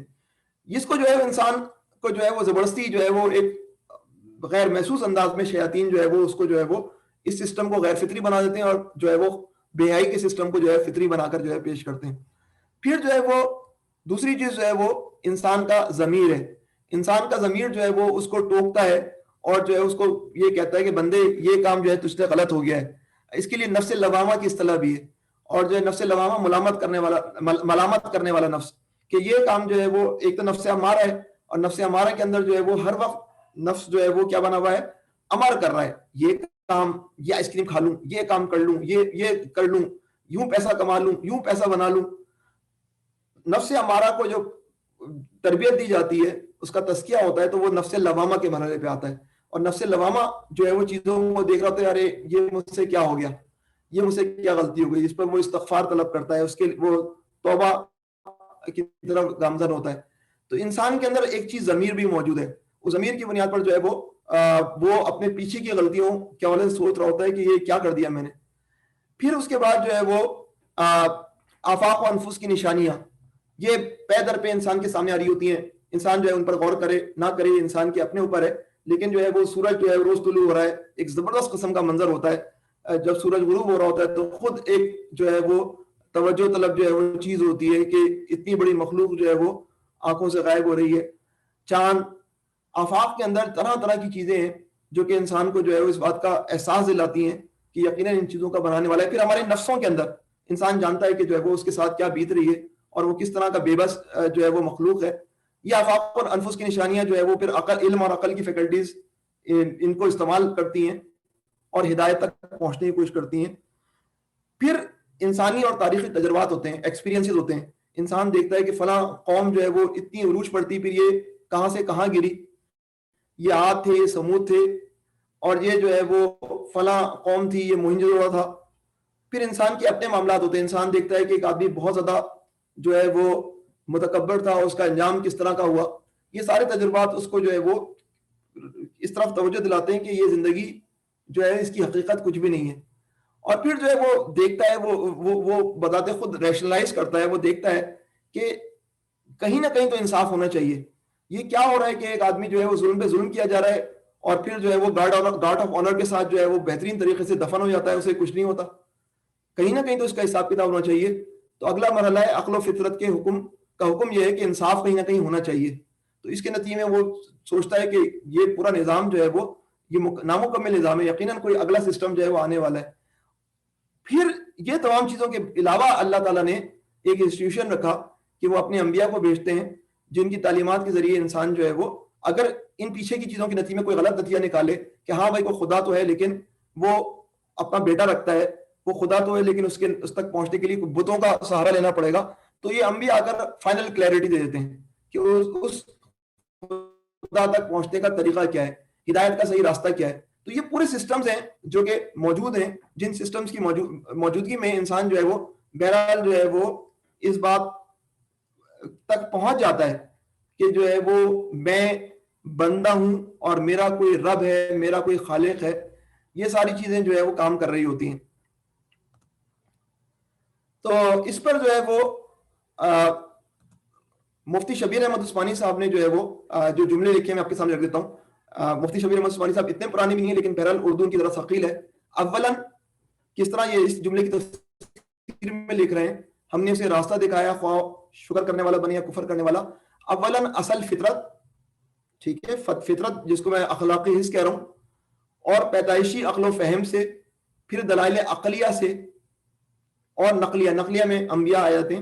اس کو جو ہے انسان کو جو ہے وہ زبردستی جو ہے وہ ایک غیر محسوس انداز میں شیاطین جو ہے وہ اس کو جو ہے وہ اس سسٹم کو غیر فطری بنا دیتے ہیں، اور جو ہے وہ بے حیائی کے سسٹم کو جو ہے فطری بنا کر جو ہے پیش کرتے ہیں. پھر جو ہے وہ دوسری چیز جو ہے وہ انسان کا ضمیر ہے. انسان کا ضمیر جو ہے وہ اس کو ٹوکتا ہے اور جو ہے اس کو یہ کہتا ہے کہ بندے یہ کام جو ہے تجھ سے غلط ہو گیا ہے. اس کے لیے نفس لوامہ کی اصطلاح بھی ہے، اور جو ہے نفس لوامہ ملامت کرنے والا نفس، کہ یہ کام جو ہے وہ ایک تو نفس امارہ ہے، اور نفس امارہ کے اندر جو ہے وہ ہر وقت نفس جو ہے وہ کیا بنا ہوا ہے؟ امر کر رہا ہے. یہ کام، یہ آئس کریم کھا لوں، یہ کام کر لوں، یہ کر لوں، یوں پیسہ کما لوں، یوں پیسہ بنا لوں. نفس امارہ کو جو تربیت دی جاتی ہے، اس کا تزکیہ ہوتا ہے، تو وہ نفس لوامہ کے مرحلے پہ آتا ہے. اور نفس لوامہ جو ہے وہ چیزوں کو دیکھ رہا ہوتا ہے، ارے یہ مجھ سے کیا ہو گیا، یہ مجھ سے کیا غلطی ہو گئی، اس پر وہ استغفار طلب کرتا ہے، اس کے وہ توبہ کی طرف گامزن ہوتا ہے. تو انسان کے اندر ایک چیز ضمیر بھی موجود ہے. اس ضمیر کی بنیاد پر جو ہے وہ اپنے پیچھے کی غلطیوں کے حوالے سے سوچ رہا ہوتا ہے کہ یہ کیا کر دیا میں نے. پھر اس کے بعد جو ہے وہ آفاق و انفس کی نشانیاں یہ پے در پہ انسان کے سامنے آ رہی ہوتی ہیں. انسان جو ہے ان پر غور کرے نہ کرے انسان کے اپنے اوپر ہے. لیکن جو ہے وہ سورج جو ہے روز طلوع ہو رہا ہے، ایک زبردست قسم کا منظر ہوتا ہے. جب سورج غروب ہو رہا ہوتا ہے تو خود ایک جو ہے وہ توجہ طلب جو ہے وہ چیز ہوتی ہے کہ اتنی بڑی مخلوق جو ہے وہ آنکھوں سے غائب ہو رہی ہے. چاند، آفاق کے اندر طرح طرح کی چیزیں ہیں جو کہ انسان کو جو ہے اس بات کا احساس دلاتی ہیں کہ یقیناً ان چیزوں کا بنانے والا ہے. پھر ہمارے نفسوں کے اندر انسان جانتا ہے کہ جو ہے وہ اس کے ساتھ کیا بیت رہی ہے اور وہ کس طرح کا بے بس جو ہے وہ مخلوق ہے. یہ آفاق اور انفس کی نشانیاں جو ہے وہ پھر عقل، علم اور عقل کی فیکلٹیز ان کو استعمال کرتی ہیں اور ہدایت تک پہنچنے کی کوشش کرتی ہیں. پھر انسانی اور تاریخی تجربات ہوتے ہیں، ایکسپیرینسز ہوتے ہیں. انسان دیکھتا ہے کہ فلاں قوم جو ہے وہ اتنی عروج پڑتی، پھر یہ کہاں سے کہاں گری، یہ عاد تھے، یہ سمود تھے، اور یہ جو ہے وہ فلاں قوم تھی، یہ موہنجو تھا. پھر انسان کے اپنے معاملات ہوتے ہیں. انسان دیکھتا ہے کہ ایک آدمی بہت زیادہ جو ہے وہ متکبر تھا، اس کا انجام کس طرح کا ہوا. یہ سارے تجربات اس کو جو ہے وہ اس طرف توجہ دلاتے ہیں کہ یہ زندگی جو ہے اس کی حقیقت کچھ بھی نہیں ہے. اور پھر جو ہے وہ دیکھتا ہے، وہ بذات خود ریشنلائز کرتا ہے. وہ دیکھتا ہے کہ کہیں نہ کہیں تو انصاف ہونا چاہیے. یہ کیا ہو رہا ہے کہ ایک آدمی جو ہے وہ ظلم پہ ظلم کیا جا رہا ہے اور پھر جو ہے وہ گارڈ آف آنر کے ساتھ جو ہے وہ بہترین طریقے سے دفن ہو جاتا ہے، اسے کچھ نہیں ہوتا. کہیں نہ کہیں تو اس کا حساب کتاب ہونا چاہیے. تو اگلا مرحلہ ہے عقل و فطرت کے حکم کا. حکم یہ ہے کہ انصاف کہیں نہ کہیں ہونا چاہیے. تو اس کے نتیجے میں وہ سوچتا ہے کہ یہ پورا نظام جو ہے وہ یہ نامکمل نظام ہے، یقیناً کوئی اگلا سسٹم جو ہے وہ آنے والا ہے. پھر یہ تمام چیزوں کے علاوہ اللہ تعالیٰ نے ایک انسٹیٹیوشن رکھا کہ وہ اپنے انبیاء کو بھیجتے ہیں، جن کی تعلیمات کے ذریعے انسان جو ہے وہ اگر ان پیچھے کی چیزوں کے نتیجے میں کوئی غلط نتیجہ نکالے کہ ہاں بھائی کوئی خدا تو ہے لیکن وہ اپنا بیٹا رکھتا ہے، وہ خدا تو ہے لیکن اس تک پہنچنے کے لیے بتوں کا سہارا لینا پڑے گا، تو یہ انبیاء آ کر فائنل کلیئرٹی دے دیتے ہیں کہ اس خدا تک پہنچنے کا طریقہ کیا ہے، ہدایت کا صحیح راستہ کیا ہے. تو یہ پورے سسٹمز ہیں جو کہ موجود ہیں، جن سسٹمز کی موجودگی میں انسان جو ہے وہ بہرحال جو ہے وہ اس بات تک پہنچ جاتا ہے کہ جو ہے وہ میں بندہ ہوں اور میرا کوئی رب ہے، میرا کوئی خالق ہے. یہ ساری چیزیں جو ہے وہ کام کر رہی ہوتی ہیں. تو اس پر جو ہے وہ مفتی شبیر احمد عثمانی صاحب نے جو ہے وہ جو جملے لکھے میں آپ کے سامنے رکھ دیتا ہوں. مفتی شبیر احمد عثمانی صاحب اتنے پرانے بھی نہیں ہیں لیکن بہرحال اردو کی ذرا ثقیل ہے. اولاً کس طرح یہ اس جملے کی تفسیر میں لکھ رہے ہیں، ہم نے اسے راستہ دکھایا خواہ شکر کرنے والا بنے یا کفر کرنے والا. اولاً اصل فطرت، ٹھیک ہے، فطرت جس کو میں اخلاقی حص کہہ رہا ہوں، اور پیدائشی عقل و فہم سے، پھر دلائل عقلیہ سے، اور نقلیہ میں انبیاء آیاتیں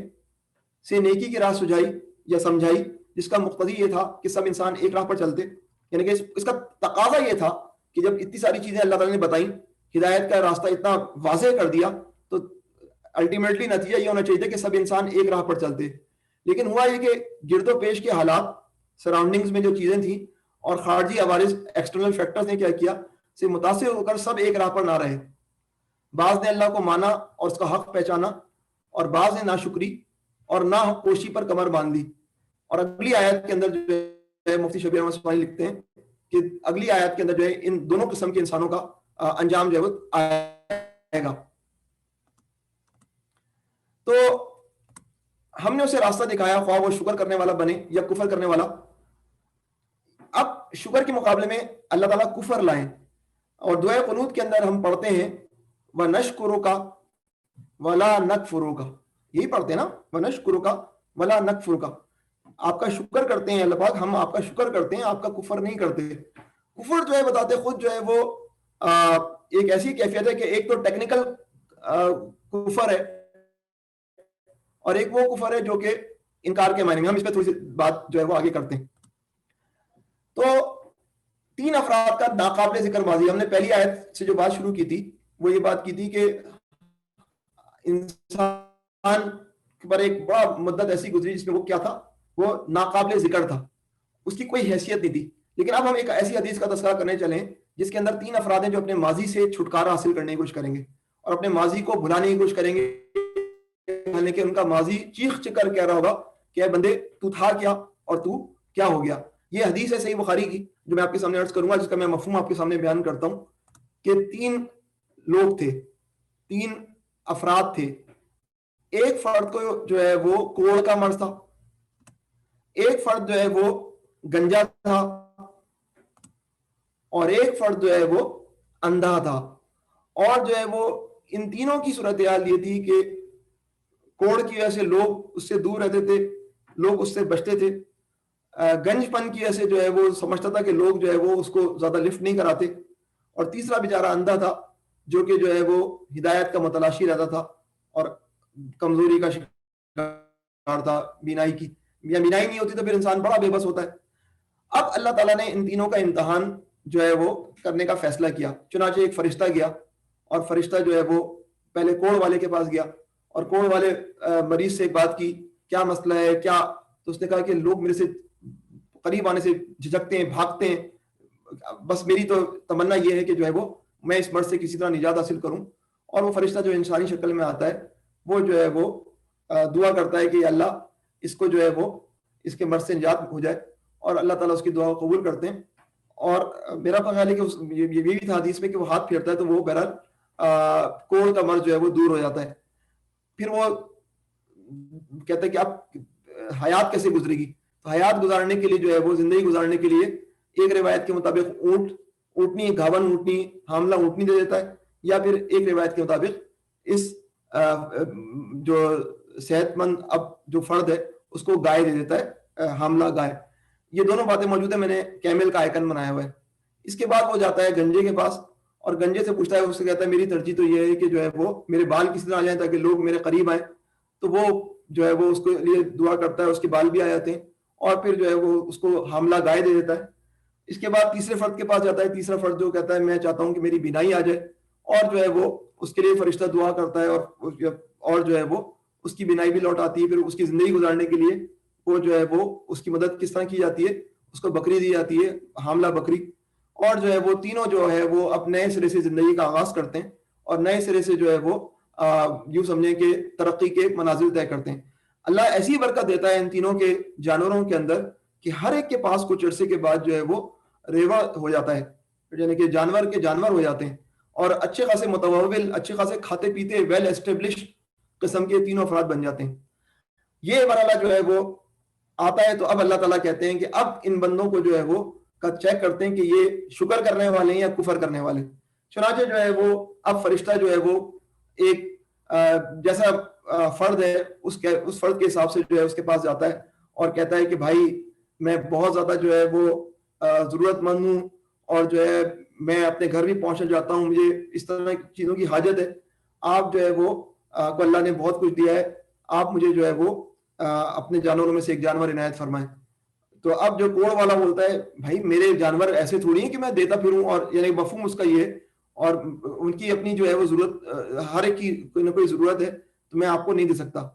سے نیکی کی راہ سجائی یا سمجھائی، جس کا مقتضی یہ تھا کہ سب انسان ایک راہ پر چلتے. یعنی کہ اس کا تقاضا یہ تھا کہ جب اتنی ساری چیزیں اللہ تعالیٰ نے بتائیں، ہدایت کا راستہ اتنا واضح کر دیا، تو الٹیمیٹلی نتیجہ یہ ہونا چاہیے کہ سب انسان ایک راہ پر چلتے. لیکن ہوا یہ کہ گرد و پیش کے حالات، سراؤنڈنگز میں جو چیزیں تھیں اور خارجی عوارض، ایکسٹرنل فیکٹرز نے کیا کیا سے متاثر ہو کر سب ایک راہ پر نہ رہے. بعض نے اللہ کو مانا اور اس کا حق پہچانا، اور بعض نے ناشکری اور نہ کوشی پر کمر باندھ دی. اور اگلی آیت کے اندر جو ہے مفتی شبیر احمد عثمانی لکھتے ہیں کہ اگلی آیت کے اندر جو ہے ان دونوں قسم کے انسانوں کا انجام جو ہے وہ آئے گا. تو ہم نے اسے راستہ دکھایا خواہ وہ شکر کرنے والا بنے یا کفر کرنے والا. اب شکر کے مقابلے میں اللہ تعالیٰ کفر لائیں، اور دعائے قنوت کے اندر ہم پڑھتے ہیں وَنَشْكُرُكَ وَلَا نَكْفُرُكَ، یہی پڑھتے ہیں نا، وَنَشْكُرُكَ وَلَا نَكْفُرُكَ، آپ کا شکر کرتے ہیں اللہ پاک، ہم آپ کا شکر کرتے ہیں، آپ کا کفر نہیں کرتے. کفر جو ہے بتاتے خود جو ہے وہ ایک ایسی کیفیت ہے کہ ایک تو ٹیکنیکل کفر ہے اور ایک وہ کفر ہے جو کہ انکار کے معنی میں. ہم اس پہ تھوڑی سی بات جو ہے وہ آگے کرتے ہیں. تو 3 افراد کا ناقابل ذکر ماضی، ہم نے پہلی آیت سے جو بات شروع کی تھی وہ یہ بات کی تھی کہ انسان پر ایک بڑا مدت ایسی گزری جس میں وہ کیا تھا, وہ ناقابل ذکر تھا, اس کی کوئی حیثیت نہیں تھی. لیکن اب ہم ایک ایسی حدیث کا تذکرہ کرنے چلیں جس کے اندر 3 افراد ہیں جو اپنے ماضی سے چھٹکارا حاصل کرنے کی کوشش کریں گے اور اپنے ماضی کو بھلانے کی کوشش کریں گے, کہ ان کا ماضی چیخ کر کہہ رہا ہوگا کہ اے بندے تو تھا کیا اور تو کیا ہو گیا. یہ حدیث ہے صحیح بخاری کی جو میں آپ کے سامنے عرض کروں گا, جس کا میں مفہوم آپ کے سامنے بیان کرتا ہوں کہ 3 لوگ تھے, 3 افراد تھے. ایک فرد کو جو ہے وہ کوڑ کا مرض تھا, ایک فرد جو ہے وہ گنجا تھا, اور ایک فرد جو ہے وہ اندھا تھا. اور جو ہے وہ ان تینوں کی صورتحال یہ تھی کہ کوڑ کی وجہ سے لوگ اس سے دور رہتے تھے, لوگ اس سے بچتے تھے. گنج پن کی وجہ سے جو ہے وہ سمجھتا تھا کہ لوگ جو ہے وہ اس کو زیادہ لفٹ نہیں کراتے. اور تیسرا بیچارہ اندھا تھا جو کہ جو ہے وہ ہدایت کا متلاشی رہتا تھا اور کمزوری کا شکار تھا, بینائی کی, یا بینائی نہیں ہوتی تو پھر انسان بڑا بے بس ہوتا ہے. اب اللہ تعالیٰ نے ان تینوں کا امتحان جو ہے وہ کرنے کا فیصلہ کیا. چنانچہ ایک فرشتہ گیا, اور فرشتہ جو ہے وہ پہلے کوڑ والے کے پاس گیا اور کوڑ والے مریض سے ایک بات کی, کیا مسئلہ ہے کیا؟ تو اس نے کہا کہ لوگ میرے سے قریب آنے سے جھجکتے ہیں, بھاگتے ہیں, بس میری تو تمنا یہ ہے کہ جو ہے وہ میں اس مرض سے کسی طرح نجات حاصل کروں. اور وہ فرشتہ جو انسانی شکل میں آتا ہے وہ جو ہے وہ دعا کرتا ہے کہ اللہ اس کو جو ہے وہ اس کے مرض سے نجات ہو جائے, اور اللہ تعالیٰ اس کی دعا کو قبول کرتے ہیں. اور میرا خیال ہے کہ یہ بھی تھا حدیث میں کہ وہ ہاتھ پھیرتا ہے تو وہ بہرحال کوڑ کا مرض جو ہے وہ دور ہو جاتا ہے. پھر وہ کہتا ہے کہ اب حیات کیسے گزرے گی؟ تو حیات گزارنے کے لیے جو ہے وہ زندگی گزارنے کے لیے ایک روایت کے مطابق اونٹنی گھاون اونٹنی حاملہ اونٹنی دے دیتا ہے, یا پھر ایک روایت کے مطابق اس جو صحت مند اب جو فرد ہے اس کو گائے دے دیتا ہے, حاملہ گائے. یہ دونوں باتیں موجود ہیں, میں نے کیمل کا آئیکن بنایا ہوا ہے. اس کے بعد وہ جاتا ہے گنجے کے پاس اور گنجے سے پوچھتا ہے, اس سے کہتا ہے میری ترجیح تو یہ ہے کہ جو ہے وہ میرے بال کسی طرح آ جائیں تاکہ لوگ میرے قریب آئیں. تو وہ جو ہے وہ اس کے لیے دعا کرتا ہے, اس کے بال بھی آ جاتے ہیں, اور پھر جو ہے وہ اس کو حاملہ گائے دے دیتا ہے. اس کے بعد تیسرے فرد کے پاس جاتا ہے, تیسرا فرد جو کہتا ہے میں چاہتا ہوں کہ میری بینائی آ جائے, اور جو ہے وہ اس کے لیے فرشتہ دعا کرتا ہے, اور جو ہے وہ اس کی بینائی بھی لوٹ آتی ہے. پھر اس کی زندگی گزارنے کے لیے وہ جو ہے وہ اس کی مدد کس طرح کی جاتی ہے, اس کو بکری دی جاتی ہے, حاملہ بکری. اور جو ہے وہ تینوں جو ہے وہ اب نئے سرے سے زندگی کا آغاز کرتے ہیں, اور نئے سرے سے جو ہے وہ یوں سمجھیں کہ ترقی کے منازل طے کرتے ہیں. اللہ ایسی برکت دیتا ہے ان تینوں کے جانوروں کے اندر کہ ہر ایک کے پاس کچھ عرصے کے بعد جو ہے وہ ریوا ہو جاتا ہے, یعنی کہ جانور کے جانور ہو جاتے ہیں, اور اچھے خاصے متوول, اچھے خاصے کھاتے پیتے ویل اسٹیبلش قسم کے تینوں افراد بن جاتے ہیں. یہ مرحلہ جو ہے وہ آتا ہے. تو اب اللہ تعالیٰ کہتے ہیں کہ اب ان بندوں کو جو ہے وہ چیک کرتے ہیں کہ یہ شکر کرنے والے ہیں یا کفر کرنے والے. چنانچہ جو ہے وہ اب فرشتہ جو ہے وہ ایک جیسا فرد ہے اس فرد کے حساب سے جو ہے اس کے پاس جاتا ہے اور کہتا ہے کہ بھائی میں بہت زیادہ جو ہے وہ ضرورت مند ہوں, اور جو ہے میں اپنے گھر بھی پہنچنا چاہتا ہوں, مجھے اس طرح کی چیزوں کی حاجت ہے. آپ جو ہے وہ کو اللہ نے بہت کچھ دیا ہے, آپ مجھے جو ہے وہ اپنے جانوروں میں سے ایک جانور عنایت فرمائیں. تو اب جو کوڑ والا بولتا ہے بھائی میرے جانور ایسے تھوڑی ہیں کہ میں دیتا پھروں, اور یعنی مفہوم اس کا یہ ہے, اور ان کی اپنی جو ہے وہ ضرورت, ہر ایک کی کوئی نہ کوئی ضرورت ہے, تو میں آپ کو نہیں دے سکتا.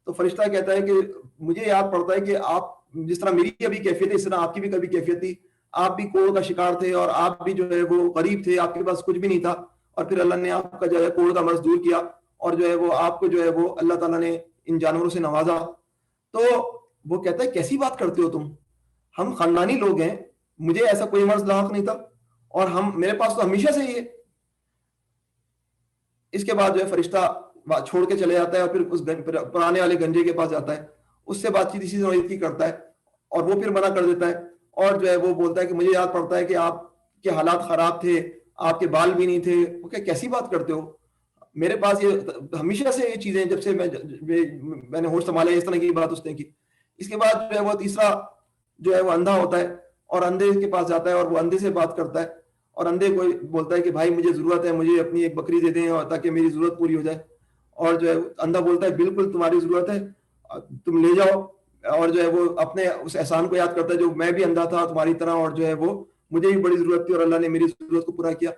تو فرشتہ کہتا ہے کہ مجھے یاد پڑتا ہے کہ آپ جس طرح میری ابھی کیفیت ہے اس طرح آپ کی بھی کبھی کیفیت تھی, آپ بھی کوڑ کا شکار تھے اور آپ بھی جو ہے وہ غریب تھے, آپ کے پاس کچھ بھی نہیں تھا, اور پھر اللہ نے آپ کا جو ہے کوڑ کا مرض دور کیا, اور جو ہے وہ آپ کو جو ہے وہ اللہ تعالیٰ نے ان جانوروں سے نوازا. تو وہ کہتا ہے کیسی بات کرتے ہو تم, ہم خاندانی لوگ ہیں, مجھے ایسا کوئی مرض لاحق نہیں تھا, اور میرے پاس تو ہمیشہ سے ہی ہے. اس کے بعد جو ہے فرشتہ چھوڑ کے چلے جاتا ہے, اور پھر اس پرانے والے گنجے کے پاس جاتا ہے, اس سے بات چیت اسی نوعیت کی کرتا ہے, اور وہ پھر منع کر دیتا ہے, اور جو ہے وہ بولتا ہے کہ مجھے یاد پڑتا ہے کہ آپ کے حالات خراب تھے, آپ کے بال بھی نہیں تھے. وہ کہ کیسی بات کرتے ہو, میرے پاس یہ ہمیشہ سے یہ چیزیں جب سے میں نے ہوش سنبھالا, اس طرح کی بات اس نے کی. اس کے بعد جو ہے وہ تیسرا جو ہے وہ اندھا ہوتا ہے, اور اندھے کے پاس جاتا ہے, اور وہ اندھے سے بات کرتا ہے, اور اندھے کو بولتا ہے کہ بھائی مجھے ضرورت ہے, مجھے اپنی ایک بکری دے دیں تاکہ میری ضرورت پوری ہو جائے. اور جو ہے اندھا بولتا ہے بالکل تمہاری ضرورت ہے, تم لے جاؤ. اور جو ہے وہ اپنے اس احسان کو یاد کرتا ہے جو میں بھی اندھا تھا تمہاری طرح, اور جو ہے وہ مجھے بھی بڑی ضرورت تھی اور اللہ نے میری ضرورت کو پورا کیا.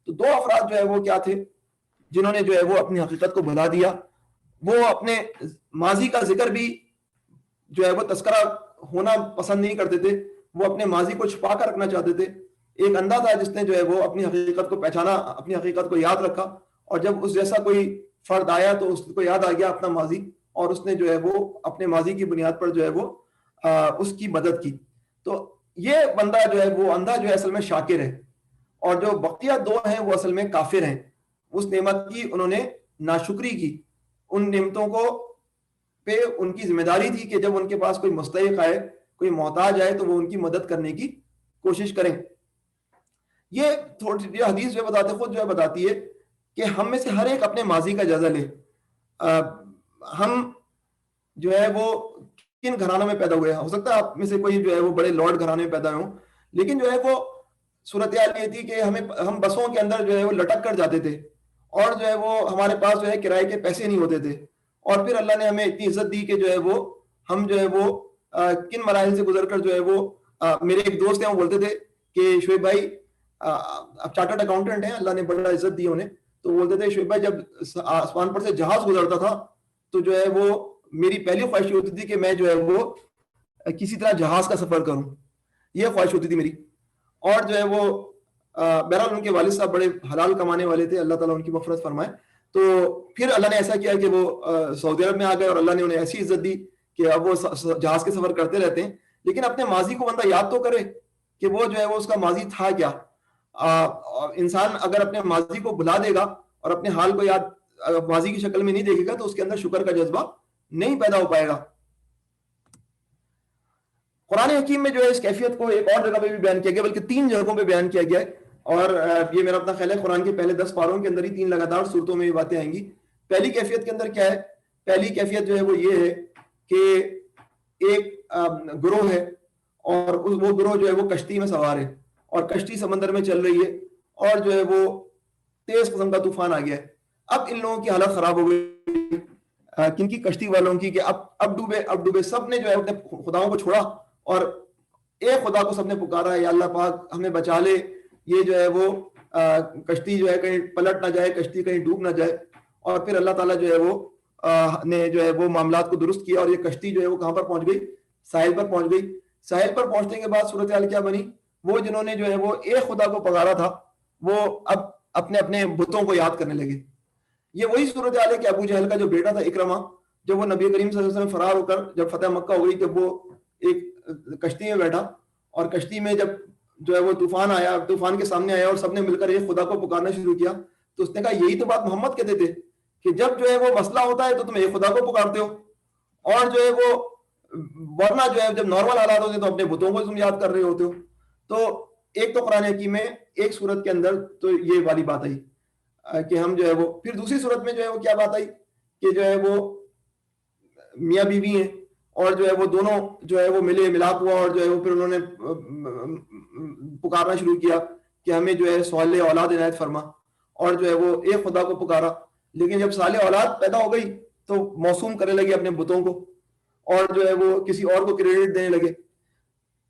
تو دو افراد جو ہے وہ کیا تھے جنہوں نے جو ہے وہ اپنی حقیقت کو بھلا دیا, وہ اپنے ماضی کا ذکر بھی جو ہے وہ تذکرہ ہونا پسند نہیں کرتے تھے، وہ اپنے ماضی کو چھپا کر رکھنا چاہتے تھے۔ ایک اندھا تھا جس نے جو ہے وہ اپنی حقیقت کو پہچانا، اپنی حقیقت کو یاد رکھا، اور جب اس جیسا کوئی فرد آیا تو اس کو یاد آ گیا اپنا ماضی، اور اس نے جو ہے وہ اپنے ماضی کی بنیاد پر جو ہے وہ اس کی مدد کی۔ تو یہ بندہ جو ہے وہ اندھا جو ہے اصل میں شاکر ہے، اور جو بقیہ دو ہیں وہ اصل میں کافر ہیں۔ اس نعمت کی انہوں نے ناشکری کی، ان نعمتوں کو پہ ان کی ذمہ داری تھی کہ جب ان کے پاس کوئی مستحق آئے، کوئی محتاج آئے تو وہ ان کی مدد کرنے کی کوشش کریں۔ یہ تھوڑی حدیث جو بتاتے خود جو ہے بتاتی ہے کہ ہم میں سے ہر ایک اپنے ماضی کا جائزہ لے، ہم جو ہے وہ کن گھرانوں میں پیدا ہوئے ہیں۔ ہو سکتا ہے آپ میں سے کوئی جو ہے وہ بڑے لارڈ گھرانے میں پیدا ہوں، لیکن جو ہے وہ صورتحال یہ تھی کہ ہم بسوں کے اندر جو ہے وہ لٹک کر جاتے تھے، اور جو ہے وہ ہمارے پاس جو ہے کرائے کے پیسے نہیں ہوتے تھے، اور پھر اللہ نے ہمیں اتنی عزت دی کہ جو ہے وہ ہم جو ہے وہ کن مراحل سے گزر کر جو ہے وہ میرے ایک دوست ہیں وہ بولتے تھے کہ شعیب بھائی، اب چارٹرڈ اکاؤنٹنٹ ہیں، اللہ نے بڑا عزت دی انہیں، تو بولتے تھے شعیب بھائی جب آسمان پر سے جہاز گزرتا تھا تو جو ہے وہ میری پہلی خواہش ہوتی تھی کہ میں جو ہے وہ کسی طرح جہاز کا سفر کروں، یہ خواہش ہوتی تھی میری۔ اور جو ہے وہ بہرحال ان کے والد صاحب بڑے حلال کمانے والے تھے، اللہ تعالیٰ ان کی مغفرت فرمائے۔ تو پھر اللہ نے ایسا کیا کہ وہ سعودی عرب میں آ گئے، اور اللہ نے انہیں ایسی عزت دی کہ اب وہ جہاز کے سفر کرتے رہتے ہیں۔ لیکن اپنے ماضی کو بندہ یاد تو کرے کہ وہ جو ہے وہ اس کا ماضی تھا کیا۔ انسان اگر اپنے ماضی کو بھلا دے گا اور اپنے حال کو یاد ماضی کی شکل میں نہیں دیکھے گا تو اس کے اندر شکر کا جذبہ نہیں پیدا ہو پائے گا۔ قرآن حکیم میں جو ہے اس کیفیت کو ایک اور جگہ پہ بھی بیان کیا گیا، بلکہ 3 جگہوں پہ بیان کیا گیا ہے، اور یہ میرا اپنا خیال ہے قرآن کے پہلے 10 پاروں کے اندر ہی 3 لگاتار صورتوں میں یہ باتیں آئیں گی۔ پہلی کیفیت کے اندر کیا ہے؟ پہلی کیفیت جو ہے وہ یہ ہے کہ ایک گروہ ہے، اور وہ گروہ جو ہے وہ کشتی میں سوار ہے، اور کشتی سمندر میں چل رہی ہے، اور جو ہے وہ تیز قسم کا طوفان آ گیا ہے۔ اب ان لوگوں کی حالت خراب ہو گئی، کن کی؟ کشتی والوں کی، کہ اب ڈوبے۔ سب نے جو ہے اپنے خداؤں کو چھوڑا، اور ایک خدا کو سب نے پکارا ہے، یا اللہ پاک ہمیں بچا لے، یہ جو ہے وہ کشتی جو ہے کہیں پلٹ نہ جائے، کشتی کہیں ڈوب نہ جائے۔ اور پھر اللہ تعالیٰ جو ہے وہ نے جو ہے وہ معاملات کو درست کیا، اور یہ کشتی جو ہے وہ کہاں پر پہنچ گئی؟ ساحل پر پہنچ گئی۔ ساحل پر پہنچنے کے بعد صورتحال کیا بنی؟ وہ جنہوں نے جو ہے وہ ایک خدا کو پکارا تھا وہ اب اپنے اپنے بتوں کو یاد کرنے لگے۔ یہ وہی صورتحال ہے کہ ابو جہل کا جو بیٹا تھا اکرمہ، جب وہ نبی کریم صلی اللہ علیہ وسلم فرار ہو کر جب فتح مکہ ہو گئی، جب وہ ایک کشتی میں بیٹھا، اور کشتی میں جب جو ہے وہ طوفان آیا، طوفان کے سامنے آیا، اور سب نے مل کر ایک خدا کو پکارنا شروع کیا، تو اس نے کہا یہی تو بات محمد کہتے تھے کہ جب جو ہے وہ مسئلہ ہوتا ہے تو تم ایک خدا کو پکارتے ہو، اور جو ہے وہ ورنہ جو ہے جب نارمل حالات ہوتے ہیں تو اپنے بتوں کو تم یاد کر رہے ہوتے ہو۔ تو ایک تو قرآن حکیم میں ایک صورت کے اندر تو یہ والی بات آئی کہ ہم جو ہے وہ، پھر دوسری صورت میں جو ہے وہ کیا بات آئی کہ جو ہے وہ میاں بیوی ہیں، اور جو ہے وہ دونوں جو ہے وہ ملے، ملاپ ہوا، اور جو ہے وہ پھر انہوں نے پکارنا شروع کیا کہ ہمیں جو ہے صالح اولاد عنایت فرما، اور جو ہے وہ ایک خدا کو پکارا۔ لیکن جب صالح اولاد پیدا ہو گئی تو موسوم کرنے لگے اپنے بتوں کو، اور جو ہے وہ کسی اور کو کریڈٹ دینے لگے۔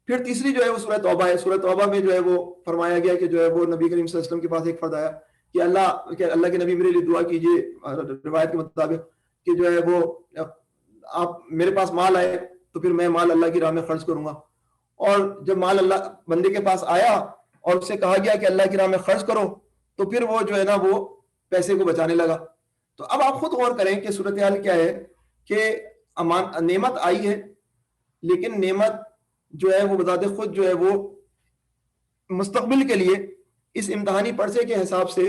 پھر تیسری جو ہے وہ سورہ توبہ ہے۔ سورہ توبہ میں جو ہے وہ فرمایا گیا کہ جو ہے وہ نبی کریم صلی اللہ علیہ وسلم کے پاس ایک فرد آیا کہ اللہ کے نبی میرے لیے دعا کیجیے، روایت کے مطابق کہ جو ہے وہ آپ میرے پاس مال آئے تو پھر میں مال اللہ کی راہ میں خرچ کروں گا۔ اور جب مال اللہ بندے کے پاس آیا اور اس سے کہا گیا کہ اللہ کی راہ میں خرچ کرو، تو پھر وہ جو ہے نا وہ پیسے کو بچانے لگا۔ تو اب آپ خود غور کریں کہ صورتحال کیا ہے کہ نعمت آئی ہے، لیکن نعمت جو ہے وہ بذات خود جو ہے وہ مستقبل کے لیے اس امتحانی پرچے کے حساب سے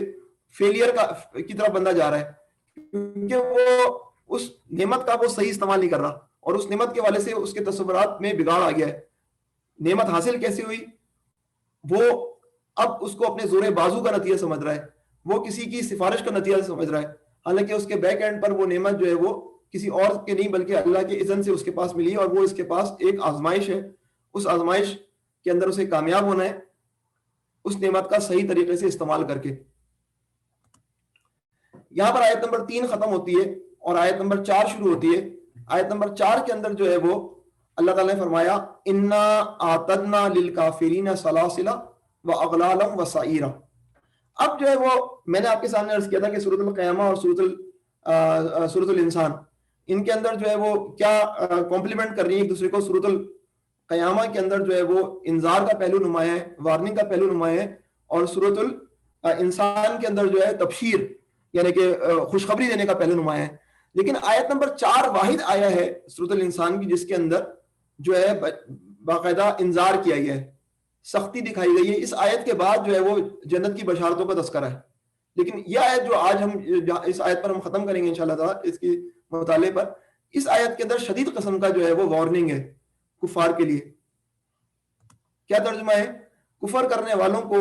فیلئر کی طرف بندہ جا رہا ہے، کیونکہ وہ اس نعمت کا وہ صحیح استعمال نہیں کر رہا، اور اس نعمت کے والے سے اس کے تصورات میں بگاڑ آ گیا ہے۔ نعمت حاصل کیسے ہوئی؟ وہ اب اس کو اپنے زور بازو کا نتیجہ سمجھ رہا ہے، وہ کسی کی سفارش کا نتیجہ سمجھ رہا ہے، حالانکہ اس کے بیک اینڈ پر وہ نعمت جو ہے وہ کسی اور کے نہیں بلکہ اللہ کے اذن سے اس کے پاس ملی ہے، اور وہ اس کے پاس ایک آزمائش ہے۔ اس آزمائش کے اندر اسے کامیاب ہونا ہے اس نعمت کا صحیح طریقے سے استعمال کر کے۔ یہاں پر آیت نمبر 3 ختم ہوتی ہے اور آیت نمبر 4 شروع ہوتی ہے۔ آیت نمبر 4 کے اندر جو ہے وہ اللہ تعالیٰ نے فرمایا انا اعتدنا للکافرین سلاسل واغلالا وسعیرا۔ اب جو ہے وہ میں نے آپ کے سامنے عرض کیا تھا کہ سورۃ القیامہ اور سورۃ سورۃ الانسان، ان کے اندر جو ہے وہ کیا کمپلیمنٹ کر رہی ہیں ایک دوسرے کو. سورۃ القیامہ کے اندر جو ہے وہ انذار کا پہلو نمایاں ہے، وارننگ کا پہلو نمایاں ہے، اور سورۃ الانسان کے اندر جو ہے تبشیر یعنی کہ خوشخبری دینے کا پہلو نمایاں ہے. لیکن آیت نمبر 4 واحد آیا ہے سورۃ الانسان کی جس کے اندر جو ہے باقاعدہ انذار کیا گیا ہے، سختی دکھائی گئی ہے. اس آیت کے بعد جو ہے وہ جنت کی بشارتوں کا تذکرہ ہے. لیکن یہ آیت جو آج ہم اس آیت پر ہم ختم کریں گے انشاءاللہ تعالی اس کی مطالعے پر، اس آیت کے اندر شدید قسم کا جو ہے وہ وارننگ ہے کفار کے لیے. کیا ترجمہ ہے؟ کفر کرنے والوں کو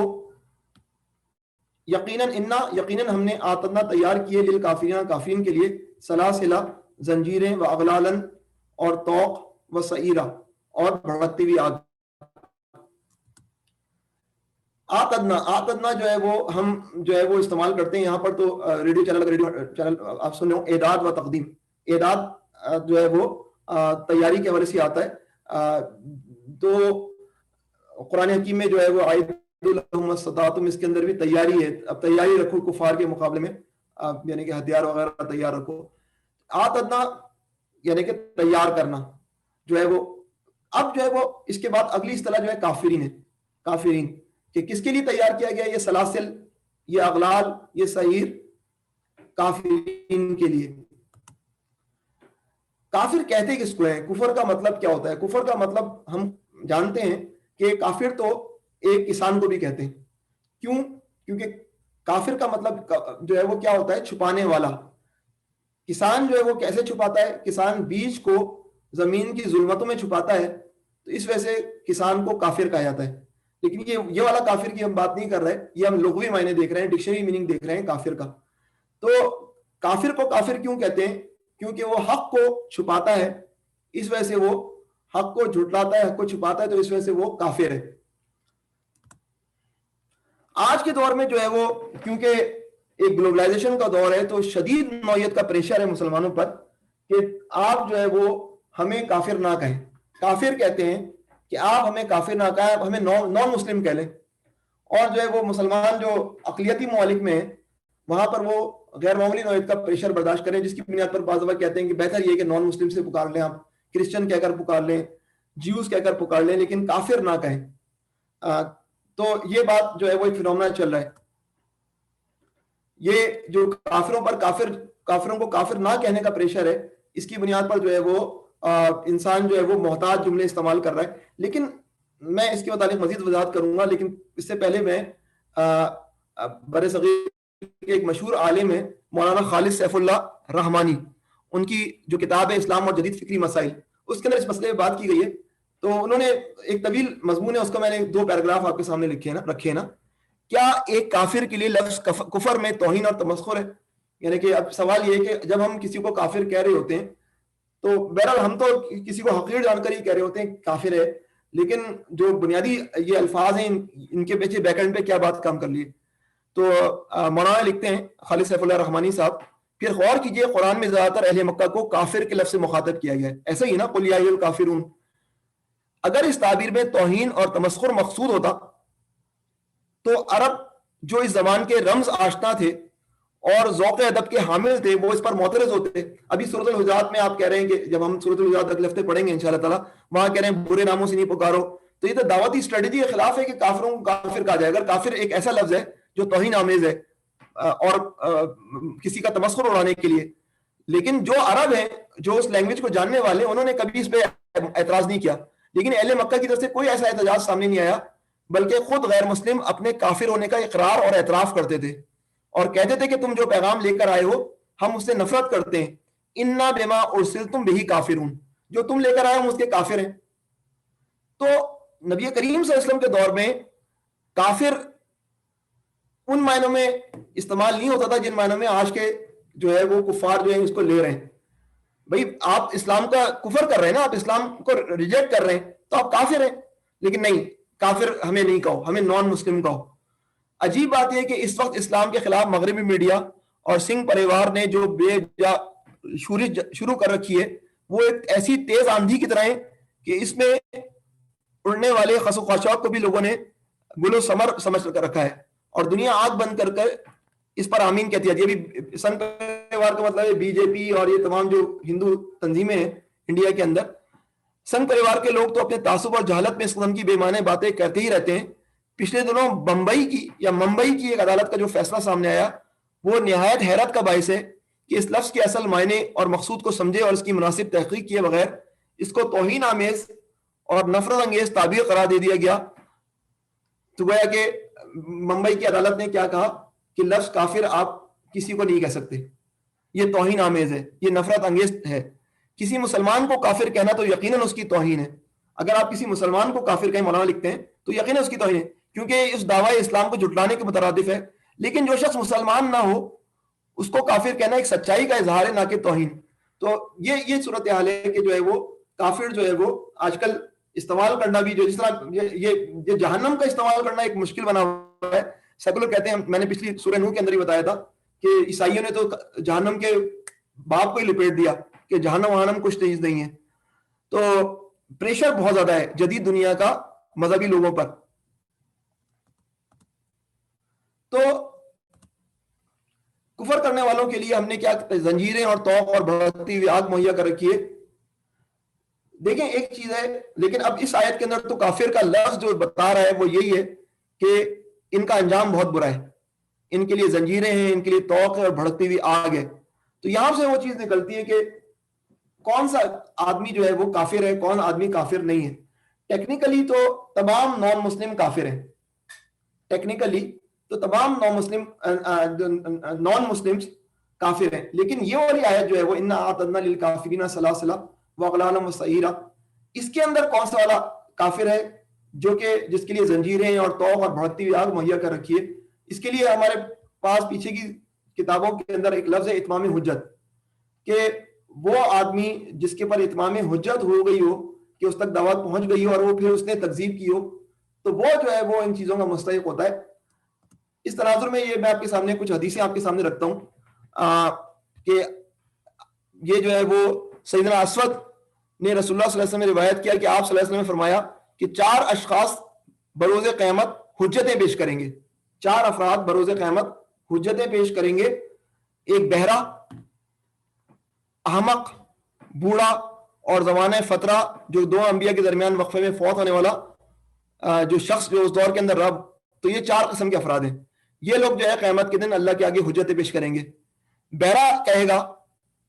یقیناً ہم نے آتنا تیار کیے للکافرین کافرین کے لیے سلاسلہ زنجیریں و اغلالن اور طوق و سعیرہ اور بھڑکتی ہوئی آگ. آتدنا جو ہے وہ ہم جو ہے وہ استعمال کرتے ہیں یہاں پر تو ریڈیو چینل آپ سن رہے ہو، اعداد و تقدیم. اعداد جو ہے وہ تیاری کے حوالے سے آتا ہے. تو قرآن حکیم میں جو ہے وہ آیت لہم استطاعتم، اس کے اندر بھی تیاری ہے. اب تیاری رکھو کفار کے مقابلے میں، یعنی کہ ہتھیار وغیرہ تیار رکھو. آتدنا یعنی کہ تیار کرنا جو ہے وہ. اب جو ہے وہ اس کے بعد اگلی اصطلاح جو ہے کافرین ہے. کافرین کہ کس کے لیے تیار کیا گیا؟ یہ سلاسل، یہ اغلال، یہ سعیر کافرین کے لیے. کافر کہتے کس کو ہے؟ کفر کا مطلب کیا ہوتا ہے؟ کفر کا مطلب ہم جانتے ہیں کہ کافر تو ایک کسان کو بھی کہتے ہیں. کیوں؟ کیونکہ کافر کا مطلب جو ہے وہ کیا ہوتا ہے؟ چھپانے والا. کسان جو ہے وہ کیسے چھپاتا ہے؟ کسان بیج کو زمین کی ظلمتوں میں چھپاتا ہے، تو اس وجہ سے کسان کو کافر کہا جاتا ہے. لیکن یہ والا کافر کی ہم بات نہیں کر رہے، یہ ہم لغوی معنی دیکھ رہے ہیں، ڈکشنری میننگ دیکھ رہے ہیں کافر کا. تو کافر کو کافر کیوں کہتے ہیں؟ کیونکہ وہ حق کو چھپاتا ہے، اس وجہ سے وہ حق کو جھٹلاتا ہے، حق کو چھپاتا ہے، تو اس وجہ سے وہ کافر ہے. آج کے دور میں جو ہے وہ کیونکہ ایک گلوبلائزیشن کا دور ہے، تو شدید نوعیت کا پریشر ہے مسلمانوں پر کہ آپ جو ہے وہ ہمیں کافر نہ کہیں. کافر کہتے ہیں کہ آپ ہمیں کافر نہ کہیں، آپ ہمیں نان مسلم کہہ لیں. اور جو ہے وہ مسلمان جو اقلیتی ممالک میں ہیں وہاں پر وہ غیر معمولی نوعیت کا پریشر برداشت کریں، جس کی بنیاد پر بعض دفعہ کہتے ہیں کہ بہتر یہ کہ نان مسلم سے پکار لیں، آپ کرسچن کہہ کر پکار لیں، جیوز کہہ کر پکار لیں، لیکن کافر نہ کہیں. تو یہ بات جو ہے وہ ایک فنومنا چل رہا ہے. یہ جو کافروں کو کافر نہ کہنے کا پریشر ہے، اس کی بنیاد پر جو ہے وہ انسان جو ہے وہ محتاط جملے استعمال کر رہا ہے. لیکن میں اس کے متعلق مزید وضاحت کروں گا، لیکن اس سے پہلے میں بر صغیر کے ایک مشہور عالم ہے مولانا خالد سیف اللہ رحمانی، ان کی جو کتاب ہے اسلام اور جدید فکری مسائل، اس کے اندر اس مسئلے پہ بات کی گئی ہے. تو انہوں نے ایک طویل مضمون ہے، اس کا میں نے 2 پیراگراف آپ کے سامنے رکھے نا. کیا ایک کافر کے لیے لفظ کفر میں توہین اور تمسخر ہے؟ یعنی کہ اب سوال یہ ہے کہ جب ہم کسی کو کافر کہہ رہے ہوتے ہیں تو بہرحال ہم تو کسی کو حقیر جان کر ہی کہہ رہے ہوتے ہیں کافر ہے، لیکن جو بنیادی یہ الفاظ ہیں ان کے پیچھے بیک اینڈ پہ کیا بات کام کر لی ہے. تو مولانا لکھتے ہیں خالد سیف اللہ رحمانی صاحب، پھر غور کیجئے قرآن میں زیادہ تر اہل مکہ کو کافر کے لفظ سے مخاطب کیا گیا ہے. ایسا ہی نا، قل یا ایھا الکافرون. اگر اس تعبیر میں توہین اور تمسخر مقصود ہوتا تو عرب جو اس زبان کے رمز آشنا تھے اور ذوق ادب کے حامل تھے وہ اس پر معترض ہوتے. ابھی سورۃ الحجرات میں آپ کہہ رہے ہیں کہ جب ہم سورۃ الحجرات اگلے ہفتے پڑھیں گے انشاءاللہ تعالیٰ، وہاں کہہ رہے ہیں برے ناموں سے نہیں پکارو. تو یہ تو دعوتی اسٹریٹجی کے خلاف ہے کہ کافروں کو کافر کہا جائے. اگر کافر ایک ایسا لفظ ہے جو توہین آمیز ہے اور کسی کا تمسخر اڑانے کے لیے، لیکن جو عرب ہیں جو اس لینگویج کو جاننے والے انہوں نے کبھی اس پہ اعتراض نہیں کیا. لیکن اہل مکہ کی طرف سے کوئی ایسا احتجاج سامنے نہیں آیا، بلکہ خود غیر مسلم اپنے کافر ہونے کا اقرار اور اعتراف کرتے تھے اور کہتے تھے کہ تم جو پیغام لے کر آئے ہو ہم اس سے نفرت کرتے ہیں. انا بما ارسلتم بہ کافرون، جو تم لے کر آئے ہم اس کے کافر ہیں. تو نبی کریم صلی اللہ علیہ وسلم کے دور میں کافر ان معنوں میں استعمال نہیں ہوتا تھا جن معنوں میں آج کے جو ہے وہ کفار جو ہیں اس کو لے رہے ہیں. بھائی آپ اسلام کا کفر کر رہے ہیں نا، آپ اسلام کو ریجیکٹ کر رہے ہیں تو آپ کافر ہیں. لیکن نہیں، کافر ہمیں نہیں کہو، ہمیں نان مسلم کہو. عجیب بات یہ ہے کہ اس وقت اسلام کے خلاف مغربی میڈیا اور سنگھ پریوار نے جو بے جا شورش شروع کر رکھی ہے وہ ایک ایسی تیز آندھی کی طرح ہے کہ اس میں اڑنے والے خس و خاشاک کو بھی لوگوں نے گل و ثمر سمجھ کر رکھا ہے، اور دنیا آنکھ بند کر اس پر آمین کہتی ہے. یہ بھی سنگ پریوار کا مطلب ہے بی جے پی اور یہ تمام جو ہندو تنظیمیں ہیں انڈیا کے اندر. سنگ پریوار کے لوگ تو اپنے تعصب اور جہالت میں اس قسم کی بے معنی باتیں کرتے ہی رہتے ہیں. پچھلے دنوں ممبئی کی ایک عدالت کا جو فیصلہ سامنے آیا وہ نہایت حیرت کا باعث ہے کہ اس لفظ کے اصل معنی اور مقصود کو سمجھے اور اس کی مناسب تحقیق کیے بغیر اس کو توہین آمیز اور نفرت انگیز تعبیر قرار دے دیا گیا. تو گویا کہ ممبئی کی عدالت نے کیا کہا کہ لفظ کافر آپ کسی کو نہیں کہہ سکتے, یہ توہین آمیز ہے, یہ نفرت انگیز ہے. کسی مسلمان کو کافر کہنا تو یقیناً اس کی توہین ہے. اگر آپ کسی مسلمان کو کافر کہیں, مولانا لکھتے ہیں, تو یقیناً اس کی توہین ہے, کیونکہ اس دعوی اسلام کو جھٹلانے کے مترادف ہے. لیکن جو شخص مسلمان نہ ہو اس کو کافر کہنا ایک سچائی کا اظہار ہے, نہ کہ توہین. تو یہ صورتحال ہے کہ جو ہے وہ کافر جو ہے وہ آج کل استعمال کرنا بھی جو جس طرح یہ جہنم کا استعمال کرنا ایک مشکل بنا ہوا ہے. سیکولر کہتے ہیں, میں نے پچھلی سورہ نوح کے اندر ہی بتایا تھا کہ عیسائیوں نے تو جہنم کے باپ کو ہی لپیٹ دیا کہ جہنم وہنم کچھ چیز نہیں ہے. تو پریشر بہت زیادہ ہے جدید دنیا کا مذہبی لوگوں پر. تو کفر کرنے والوں کے لیے ہم نے کیا زنجیریں اور توق اور بھڑکتی ہوئی آگ مہیا کر رکھی ہے. دیکھیں ایک چیز ہے, لیکن اب اس آیت کے اندر تو کافر کا لفظ جو بتا رہا ہے وہ یہی ہے کہ ان کا انجام بہت برا ہے, ان کے لیے زنجیریں ہیں, ان کے لیے توق ہے اور بھڑکتی ہوئی آگ ہے. تو یہاں سے وہ چیز نکلتی ہے کہ کون سا آدمی جو ہے وہ کافر ہے, کون آدمی کافر نہیں ہے. ٹیکنیکلی تو تمام نان مسلم کافر ہیں, ٹیکنیکلی تو تمام نان مسلم کافر ہیں. لیکن یہ والی آیت جو ہے وہ انا اعتدنا للکافرین سلاسل واغلالا وسعیرا, اس کے اندر کون سا والا کافر ہے جو کہ جس کے لیے زنجیریں اور توق اور بھڑکتی ہوئی آگ مہیا کر رکھی ہے. اس کے لیے ہمارے پاس پیچھے کی کتابوں کے اندر ایک لفظ ہے اتمام حجت, کہ وہ آدمی جس کے پر اتمام حجت ہو گئی ہو کہ اس تک دعوت پہنچ گئی ہو اور وہ پھر اس نے تکذیب کی ہو, تو وہ جو ہے وہ ان چیزوں کا مستحق ہوتا ہے. اس تناظر میں یہ میں آپ کے سامنے کچھ حدیثیں آپ کے سامنے رکھتا ہوں کہ یہ جو ہے وہ سیدنا اسود نے رسول اللہ صلی اللہ علیہ وسلم نے روایت کیا کہ آپ صلی اللہ علیہ وسلم نے فرمایا کہ 4 اشخاص بروز قیامت حجتیں پیش کریں گے. 4 افراد بروز قیامت حجتیں پیش کریں گے. ایک بہرا, احمق, بوڑھا اور زمانہ فترہ جو 2 انبیاء کے درمیان وقفے میں فوت ہونے والا جو شخص جو اس دور کے اندر رب. تو یہ 4 قسم کے افراد ہیں. یہ لوگ جو ہے قیامت کے دن اللہ کے آگے حجتیں پیش کریں گے. بہرا کہے گا,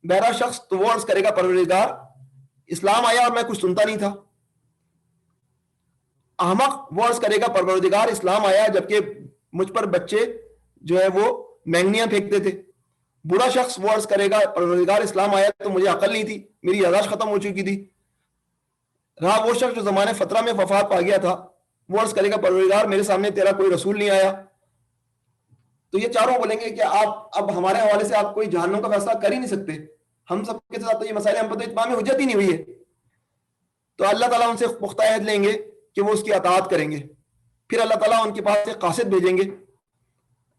بہرا شخص تو وہ عرض کرے گا پروردگار اسلام آیا اور میں کچھ سنتا نہیں تھا. احمق وہ عرض کرے گا پروردگار اسلام آیا جبکہ مجھ پر بچے جو ہے وہ مینگنیاں پھینکتے تھے. برا شخص وہ عرض کرے گا پروردگار اسلام آیا تو مجھے عقل نہیں تھی, میری یاداشت ختم ہو چکی تھی. رہا وہ شخص جو زمانے فترہ میں وفات پا گیا تھا, وہ عرض کرے گا پروردگار میرے سامنے تیرا کوئی رسول نہیں آیا. تو یہ چاروں بولیں گے کہ آپ اب ہمارے حوالے سے آپ کوئی جہنم کا فیصلہ کر ہی نہیں سکتے, ہم سب کے ساتھ یہ مسائل ہم پر تو اتمام حجت ہی نہیں ہوئی ہے. تو اللہ تعالیٰ ان سے پختہ عہد لیں گے کہ وہ اس کی اطاعت کریں گے. پھر اللہ تعالیٰ ان کے پاس ایک قاصد بھیجیں گے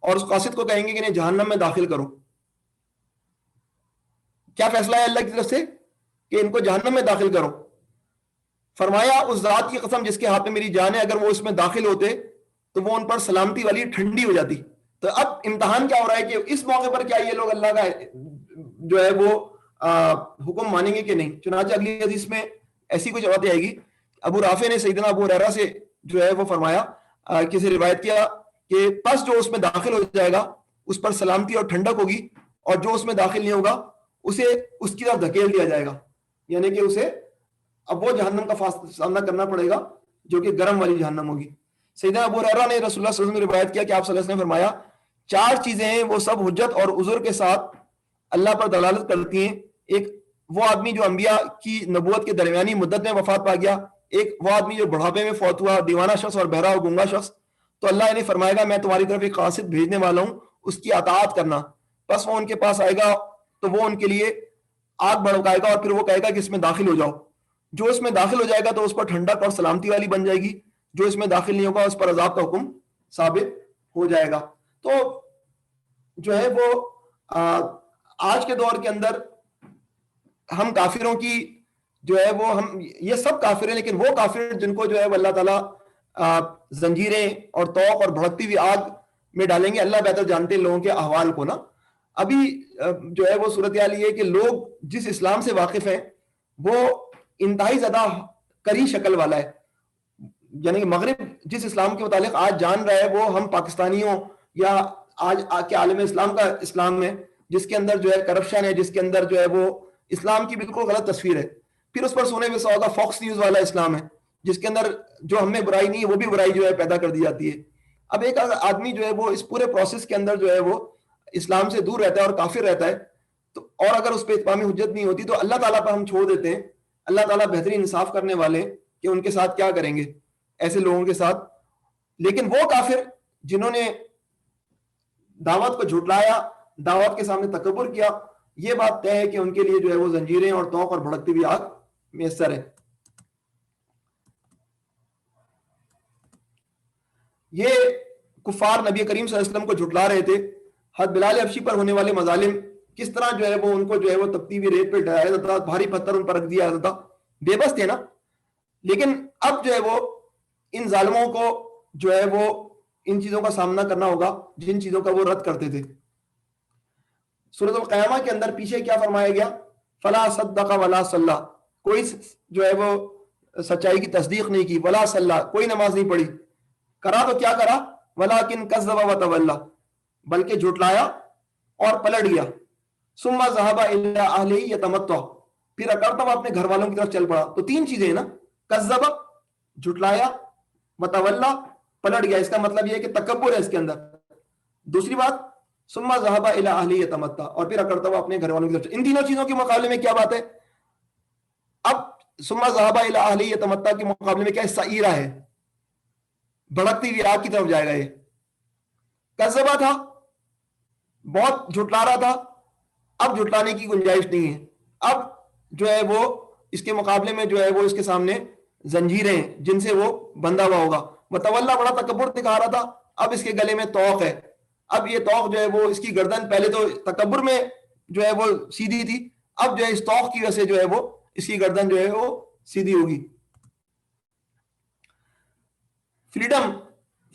اور اس قاصد کو کہیں گے کہ انہیں جہنم میں داخل کرو. کیا فیصلہ ہے اللہ کی طرف سے کہ ان کو جہنم میں داخل کرو. فرمایا اس ذات کی قسم جس کے ہاتھ میں میری جان ہے, اگر وہ اس میں داخل ہوتے تو وہ ان پر سلامتی والی ٹھنڈی ہو جاتی. تو اب امتحان کیا ہو رہا ہے کہ اس موقع پر کیا یہ لوگ اللہ کا جو ہے وہ حکم مانیں گے کہ نہیں. چنانچہ اگلی حدیث میں ایسی کچھ باتیں آئے گی. ابو رافع نے سیدنا ابو ہریرہ سے جو ہے وہ فرمایا, کسی روایت کیا کہ پس جو اس میں داخل ہو جائے گا اس پر سلامتی اور ٹھنڈک ہوگی, اور جو اس میں داخل نہیں ہوگا اسے اس کی طرف دھکیل دیا جائے گا, یعنی کہ اسے اب وہ جہنم کا سامنا کرنا پڑے گا جو کہ گرم والی جہنم ہوگی. سیدنا ابو ہریرہ نے رسول اللہ صلی اللہ علیہ وسلم نے روایت کیا کہ آپ صلی اللہ علیہ وسلم نے فرمایا 4 چیزیں ہیں وہ سب حجت اور عذر کے ساتھ اللہ پر دلالت کرتی ہیں. ایک وہ آدمی جو انبیاء کی نبوت کے درمیانی مدت میں وفات پا گیا, ایک وہ آدمی جو بڑھاپے میں فوت ہوا, دیوانہ شخص اور بہرا اور گونگا شخص. تو اللہ انہیں فرمائے گا میں تمہاری طرف ایک قاصد بھیجنے والا ہوں, اس کی اطاعت کرنا. بس وہ ان کے پاس آئے گا تو وہ ان کے لیے آگ بھڑکائے گا اور پھر وہ کہے گا کہ اس میں داخل ہو جاؤ. جو اس میں داخل ہو جائے گا تو اس پر ٹھنڈک اور سلامتی والی بن جائے گی, جو اس میں داخل نہیں ہوگا اس پر عذاب کا حکم ثابت ہو جائے گا. تو جو ہے وہ آج کے دور کے اندر ہم کافروں کی جو ہے وہ ہم یہ سب کافر ہیں, لیکن وہ کافر جن کو جو ہے وہ اللہ تعالیٰ زنجیریں اور توق اور بھڑکتی ہوئی آگ میں ڈالیں گے. اللہ بہتر جانتے ہیں لوگوں کے احوال کو نا. ابھی جو ہے وہ صورتحال یہ ہے کہ لوگ جس اسلام سے واقف ہیں وہ انتہائی زیادہ کری شکل والا ہے. یعنی کہ مغرب جس اسلام کے متعلق آج جان رہا ہے وہ ہم پاکستانیوں یا آج کے عالم اسلام کا اسلام ہے جس کے اندر جو ہے کرپشن ہے, جس کے اندر جو ہے وہ اسلام کی بالکل غلط تصویر ہے. پھر اس پر سونے پہ سودا فاکس نیوز والا اسلام ہے جس کے اندر جو ہم میں برائی نہیں ہے وہ بھی برائی جو ہے پیدا کر دی جاتی ہے. اب ایک آدمی جو ہے وہ اس پورے پروسیس کے اندر جو ہے وہ اسلام سے دور رہتا ہے اور کافر رہتا ہے تو, اور اگر اس پہ اتمامی حجت نہیں ہوتی تو اللہ تعالیٰ پر ہم چھوڑ دیتے ہیں. اللہ تعالیٰ بہترین انصاف کرنے والے کہ ان کے ساتھ کیا کریں گے ایسے لوگوں کے ساتھ. لیکن وہ کافر جنہوں نے دعوت کو جھٹلایا, دعوت کے سامنے تکبر کیا, یہ بات طے ہے کہ ان کے لیے جو ہے وہ زنجیریں اور توق اور بھڑکتی ہوئی آگ میسر ہے. یہ کفار نبی کریم صلی اللہ علیہ وسلم کو جھٹلا رہے تھے. حضرت بلال حبشی پر ہونے والے مظالم کس طرح جو ہے وہ ان کو جو ہے وہ تپتی ہوئی ریت پہ ڈرایا جاتا تھا, بھاری پتھر ان پر رکھ دیا جاتا تھا, بے بس تھے نا. لیکن اب جو ہے وہ ان ظالموں کو جو ہے وہ ان چیزوں کا سامنا کرنا ہوگا جن چیزوں کا وہ رد کرتے تھے. سورۃ القیامہ کے اندر پیچھے کیا فرمایا گیا؟ فلا صدق ولا صلی, کوئی جو ہے وہ سچائی کی تصدیق نہیں کی, ولا صلی, کوئی نماز نہیں پڑھی. کرا تو کیا کرا؟ ولکن کذب وتولی, بلکہ جھٹلایا اور پلٹ گیا. ثم ذهب الى اهله يتمتع, پھر اکڑتا ہوا اپنے گھر والوں کی طرف چل پڑا. تو تین چیزیں ہیں نا, کذب جھٹلایا, وتولی پلٹ گیا. اس کا مطلب یہ ہے کہ تکبر ہے اس کے اندر. دوسری بات ثم ذهب الى اهله يتمتع, اور پھر اکڑتا ہوا اپنے گھر والوں کی طرف. ان تینوں چیزوں کے مقابلے میں کیا بات ہے؟ اب ثم ذهب الى اهله يتمتع کے مقابلے میں کیا ہے؟ سعیرہ ہے, بھڑکتی ہوئی آگ کی طرف جائے گا. یہ کذبہ تھا, بہت جھٹلا رہا تھا, اب جھٹلانے کی گنجائش نہیں ہے. اب جو ہے وہ اس کے مقابلے میں جو ہے وہ اس کے سامنے زنجیریں جن سے وہ بندھا ہوا ہوگا. متولہ بڑا تکبر دکھا رہا تھا, اب اس کے گلے میں توق ہے. اب یہ توق جو ہے وہ اس کی گردن پہلے تو تکبر میں جو ہے وہ سیدھی تھی, اب جو ہے اس توق کی وجہ سے جو ہے وہ اس کی گردن جو ہے وہ سیدھی ہوگی.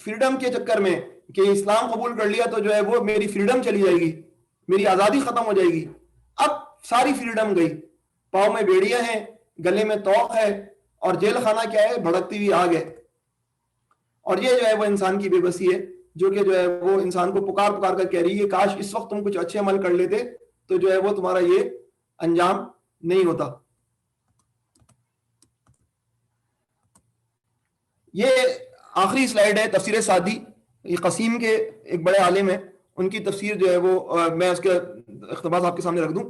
فریڈم کے چکر میں کہ اسلام قبول کر لیا تو جو ہے وہ میری فریڈم چلی جائے گی, میری آزادی ختم ہو جائے گی. اب ساری فریڈم گئی, پاؤں میں بیڑیاں ہیں, گلے میں توق ہے, اور جیل خانہ کیا ہے؟ بھڑکتی ہوئی آگ ہے. اور یہ جو ہے وہ انسان کی بے بسی ہے جو کہ جو ہے وہ انسان کو پکار پکار کر کہہ رہی ہے کاش اس وقت تم کچھ اچھے عمل کر لیتے تو جو ہے وہ تمہارا یہ انجام نہیں ہوتا. یہ آخری سلائیڈ ہے تفسیر سعدی, یہ قسیم کے ایک بڑے عالم ہیں, ان کی تفسیر جو ہے وہ میں اس کے اقتباس آپ کے سامنے رکھ دوں.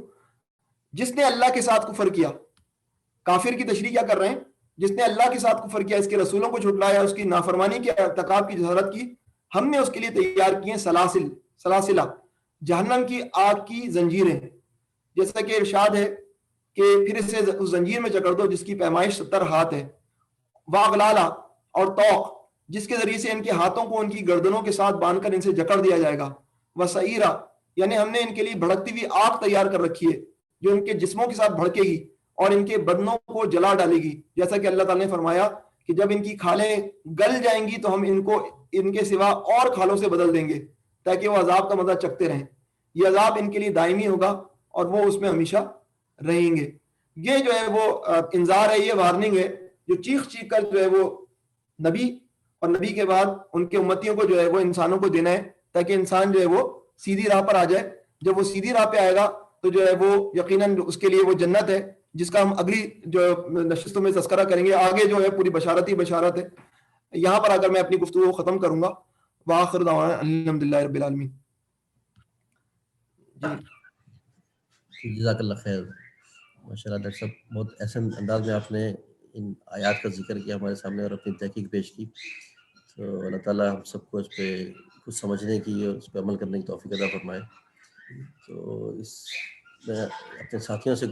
جس نے اللہ کے ساتھ کفر کیا, کافر کی تشریح کیا کر رہے ہیں, جس نے اللہ کے ساتھ کفر کیا, اس کے رسولوں کو جھٹلایا, اس کی نافرمانی کے ارتکاب کی جسارت کی, ہم نے اس کے لیے تیار کیے سلاسلہ, جہنم کی آگ کی زنجیریں. جیسا کہ ارشاد ہے کہ پھر اسے اس زنجیر میں جکڑ دو جس کی پیمائش 70 ہاتھ ہے. واغلالا, اور توق جس کے ذریعے سے ان کے ہاتھوں کو ان کی گردنوں کے ساتھ باندھ کر ان سے جکڑ دیا جائے گا. وسعیرہ, یعنی ہم نے ان کے لیے بھڑکتی ہوئی آگ تیار کر رکھی ہے جو ان کے جسموں کے ساتھ بھڑکے گی اور ان کے بدنوں کو جلا ڈالے گی. جیسا کہ اللہ تعالیٰ نے فرمایا کہ جب ان کی کھالیں گل جائیں گی تو ہم ان کو ان کے سوا اور کھالوں سے بدل دیں گے تاکہ وہ عذاب کا مزہ چکھتے رہیں. یہ عذاب ان کے لیے دائمی ہوگا اور وہ اس میں ہمیشہ رہیں گے. یہ جو ہے وہ انذار ہے, یہ وارننگ ہے جو چیخ چیخ کر جو ہے وہ نبی اور نبی کے بعد ان کے امتیوں کو جو ہے وہ انسانوں کو دینا ہے تاکہ انسان جو ہے وہ سیدھی راہ پر آ جائے. جب وہ سیدھی راہ پہ آئے گا تو جو ہے وہ یقیناً اس کے لیے وہ جنت ہے جس کا ہم اگلی جو نشستوں میں تذکرہ کریں گے. آگے جو ہے پوری بشارت ہی بشارت ہے. یہاں پر اگر میں اپنی گفتگو کو ختم کروں گا. وآخر دعوانا الحمدللہ رب العالمین. جزاک اللہ خیر. ماشاء اللہ ڈاکٹر صاحب, بہت احسن انداز میں آپ نے ان آیات کا ذکر کیا ہمارے سامنے اور اپنی تحقیق پیش کی. تو اللہ تعالیٰ ہم سب کو اس پہ کچھ سمجھنے کی اور اس پہ عمل کرنے کی توفیق عطا فرمائے. تو اس میں اپنے ساتھیوں سے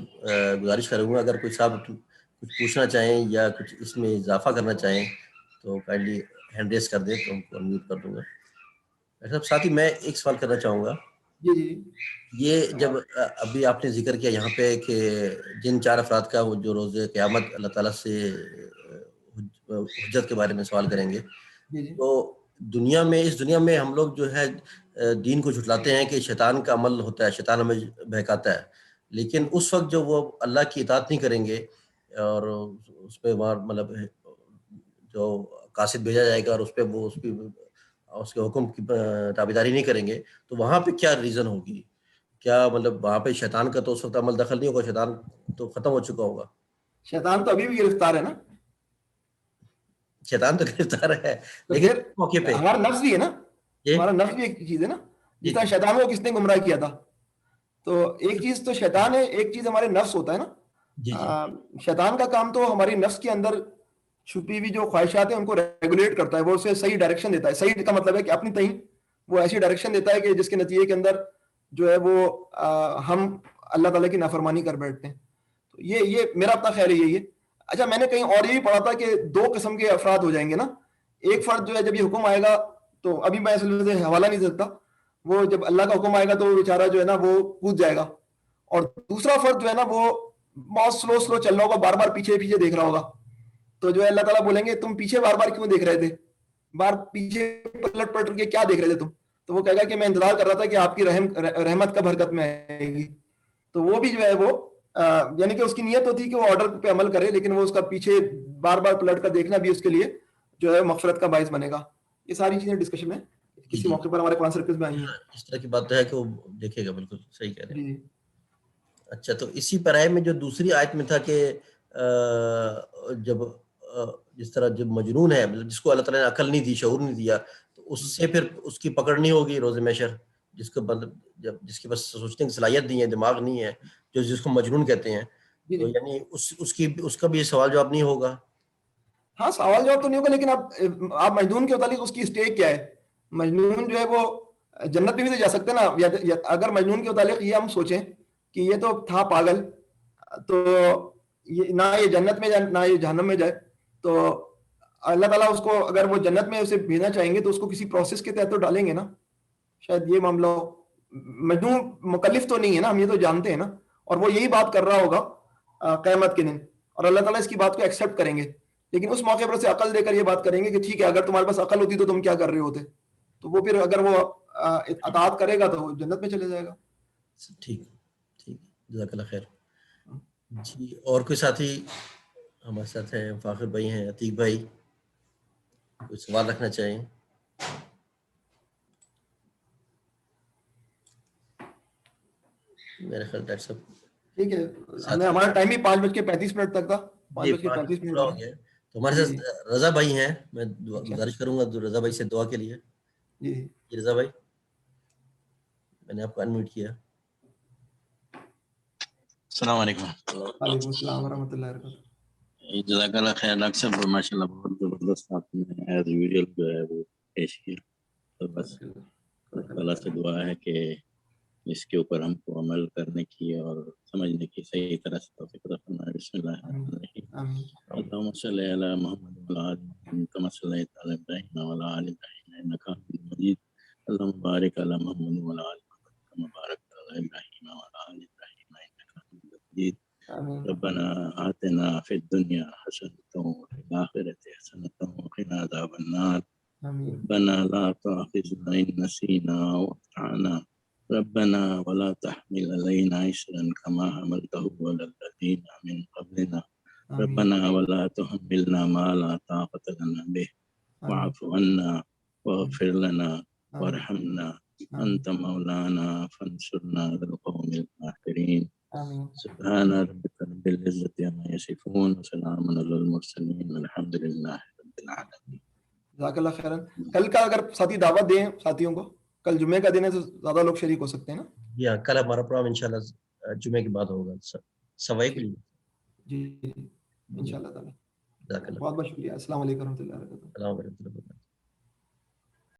گزارش کروں گا اگر کوئی صاحب کچھ پوچھنا چاہیں یا کچھ اس میں اضافہ کرنا چاہیں تو کائنڈلی ہینڈ ریز کر دیں تو ہم کو انمیوٹ کر دوں گا. ڈاکٹر صاحب ساتھ ہی میں ایک سوال کرنا چاہوں گا. جی یہ جب ابھی آپ نے ذکر کیا یہاں پہ کہ جن 4 افراد کا وہ جو روز قیامت اللہ تعالیٰ سے حجت کے بارے میں سوال کریں گے, تو دنیا میں اس دنیا میں ہم لوگ جو ہے دین کو جھٹلاتے ہیں کہ شیطان کا عمل ہوتا ہے, شیطان ہمیں بہکاتا ہے, لیکن اس وقت جو وہ اللہ کی اطاعت نہیں کریں گے اور اس پہ مطلب جو قاصد بھیجا جائے گا اور اس پہ وہ اس کے حکم کی تابعداری نہیں کریں گے, تو وہاں پہ کیا ریزن ہوگی؟ کیا مطلب وہاں پہ شیطان کا تو اس وقت عمل دخل نہیں ہوگا, شیطان تو ختم ہو چکا ہوگا. شیطان تو ابھی بھی گرفتار ہے نا, شیطان تو گرفتار ہے تو لیکن پھر اس موقع پہ ہمارا نفس بھی ہے نا, جی ہمارا نفس بھی ایک چیز ہے نا. جی جس طرح جی شیطان کو کس نے گمراہ کیا تھا, تو ایک چیز تو شیطان ہے, ایک چیز ہمارے نفس ہوتا ہے نا. جی جی شیطان کا کام تو ہماری نفس کے اندر چھپی ہوئی جو خواہشات ہیں ان کو ریگولیٹ کرتا ہے, وہ اسے صحیح ڈائریکشن دیتا ہے. صحیح کا مطلب ہے کہ اپنی تئیں وہ ایسی ڈائریکشن دیتا ہے کہ جس کے نتیجے کے اندر جو ہے وہ ہم اللہ تعالیٰ کی نافرمانی کر بیٹھتے ہیں. تو یہ میرا اپنا خیال یہی ہے. اچھا, میں نے کہیں اور یہ بھی پڑھا تھا کہ دو قسم کے افراد ہو جائیں گے نا. ایک فرد جو ہے جب یہ حکم آئے گا, تو ابھی میں اصل سے حوالہ نہیں دے سکتا, وہ جب اللہ کا حکم آئے گا تو وہ بیچارہ جو ہے نا وہ کود جائے گا, اور دوسرا فرد جو ہے نا وہ بہت سلو چل رہا ہوگا, بار بار پیچھے دیکھ رہا ہوگا. تو جو ہے اللہ تعالیٰ بولیں گے تم پیچھے بار بار کیوں دیکھ رہے تھے, بار پیچھے پلٹ کے کیا دیکھ رہے تھے تم؟ تو وہ کہے گا کہ میں انتظار کر رہا تھا کہ آپ کی رحمت کب حرکت میں آئے گی. تو وہ بھی جو ہے وہ یعنی کہ اس کی نیت ہوتی ہے کہ وہ آرڈر پہ عمل کرے, لیکن وہ اس کا پیچھے بار بار پلٹ کر دیکھنا بھی اس کے لیے جو ہے مغفرت کا باعث بنے گا. یہ ساری چیزیں ڈسکشن میں کسی موقع پر ہمارے قرآن سرکلز میں آئی ہیں. اس طرح کی بات تو ہے کہ وہ دیکھے گا, بالکل صحیح کہہ رہے ہیں. جی اچھا, تو اسی پیرائے میں جو دوسری آیت میں تھا کہ جب جس طرح جب مجنون ہے, جس کو اللہ تعالیٰ نے عقل نہیں دی, شعور نہیں دیا, تو اس سے پھر اس کی پکڑ نہیں ہوگی روز محشر, جس کو مطلب جس کے پاس سوچنے کی صلاحیت نہیں ہے, دماغ نہیں ہے, جس کو مجنون کہتے ہیں, تو یعنی اس کا بھی یہ سوال جواب نہیں ہوگا. ہاں, سوال جواب تو نہیں ہوگا, لیکن آپ مجنون کے متعلق اس کی اسٹیج کیا ہے؟ مجنون جو ہے وہ جنت میں بھی تو جا سکتے ہیں نا. اگر مجنون کے متعلق یہ ہم سوچیں کہ یہ تو تھا پاگل, تو نہ یہ جنت میں جائے نہ یہ جہنم میں جائے, تو اللہ تعالیٰ اس کو اگر وہ جنت میں اسے بھیجنا چاہیں گے تو اس کو کسی پروسیس کے تحت تو ڈالیں گے نا. شاید یہ معاملہ ہو. مجنون مکلف تو نہیں ہے نا, ہم یہ تو جانتے ہیں نا, اور وہ یہی بات کر رہا ہوگا قیامت کے دن, اور اللہ تعالیٰ اس کی بات کو ایکسیپٹ کریں گے. لیکن اس موقع پر اسے عقل دے کر یہ بات کریں گے کہ ٹھیک ہے, اگر تمہارے پاس عقل ہوتی تو تم کیا کر رہے ہوتے. تو وہ پھر اگر وہ اطاعت کرے گا تو وہ جنت میں چلے جائے گا. ٹھیک ٹھیک, جزاک اللہ خیر. جی, اور کوئی ساتھی ہمارے ساتھ ہیں؟ فاخر بھائی ہیں, عتیق بھائی, کوئی سوال رکھنا چاہیں؟ میرے خیال ڈاکٹر صاحب ٹھیک ہے, ہمارا ٹائم بھی 5:35 تک تھا. 5:35 پورا ہو گیا. تو ہمارے ساتھ رضا بھائی ہیں, میں گزارش کروں گا رضا بھائی سے دعا کے لیے. جی رضا بھائی, میں نے آپ کو انمیوٹ کیا. السلام علیکم. وعلیکم السلام ورحمۃ اللہ وبرکاتہ. جزاک اللہ خیر. ڈاکٹر صاحب ماشاء اللہ بہت زبردست آپ نے ایز یوزول جو ہے وہ پیش کیا. تو بس اللہ سے دعا ہے کہ اس کے اوپر ہم کو عمل کرنے کی اور سمجھنے کی صحیح طرح سے توفیق عطا فرمائے. بسم اللہ الرحمن الرحیم. اللهم صل على محمد وعلى آل محمد كما صليت على إبراهيم وعلى آل إبراهيم إنك حميد مجيد. اللهم بارك على محمد وعلى آل محمد كما باركت على إبراهيم وعلى آل إبراهيم إنك حميد مجيد. ربنا آتنا في الدنيا حسنة وفي الآخرة حسنة وقنا عذاب النار. ربنا لا تؤاخذنا إن نسينا وأخطأنا. ربنا ولا تحمل علينا إصرا كما حملته على الذين من قبلنا. ربنا ولا تحملنا ما لا طاقة لنا به. واعف عنا واغفر لنا وارحمنا. أنت مولانا فانصرنا على القوم الكافرين. سبحان ربك رب العزة عما يصفون وسلام على المرسلين والحمد لله رب العالمين. جزاک اللہ خیرا. کل کا اگر ساتھی دعوت دیں ساتھیوں کو, کل جمعے کا دن ہے تو زیادہ لوگ شریک ہو سکتے ہیں نا. جی ہاں, کل ہمارا پروگرام انشاءاللہ جمعے کے بعد ہوگا, سوائے کے لیے. جی انشاءاللہ تعالی. جزاک اللہ. بہت بہت شکریہ. السلام علیکم ورحمۃ اللہ وبرکاتہ. السلام علیکم.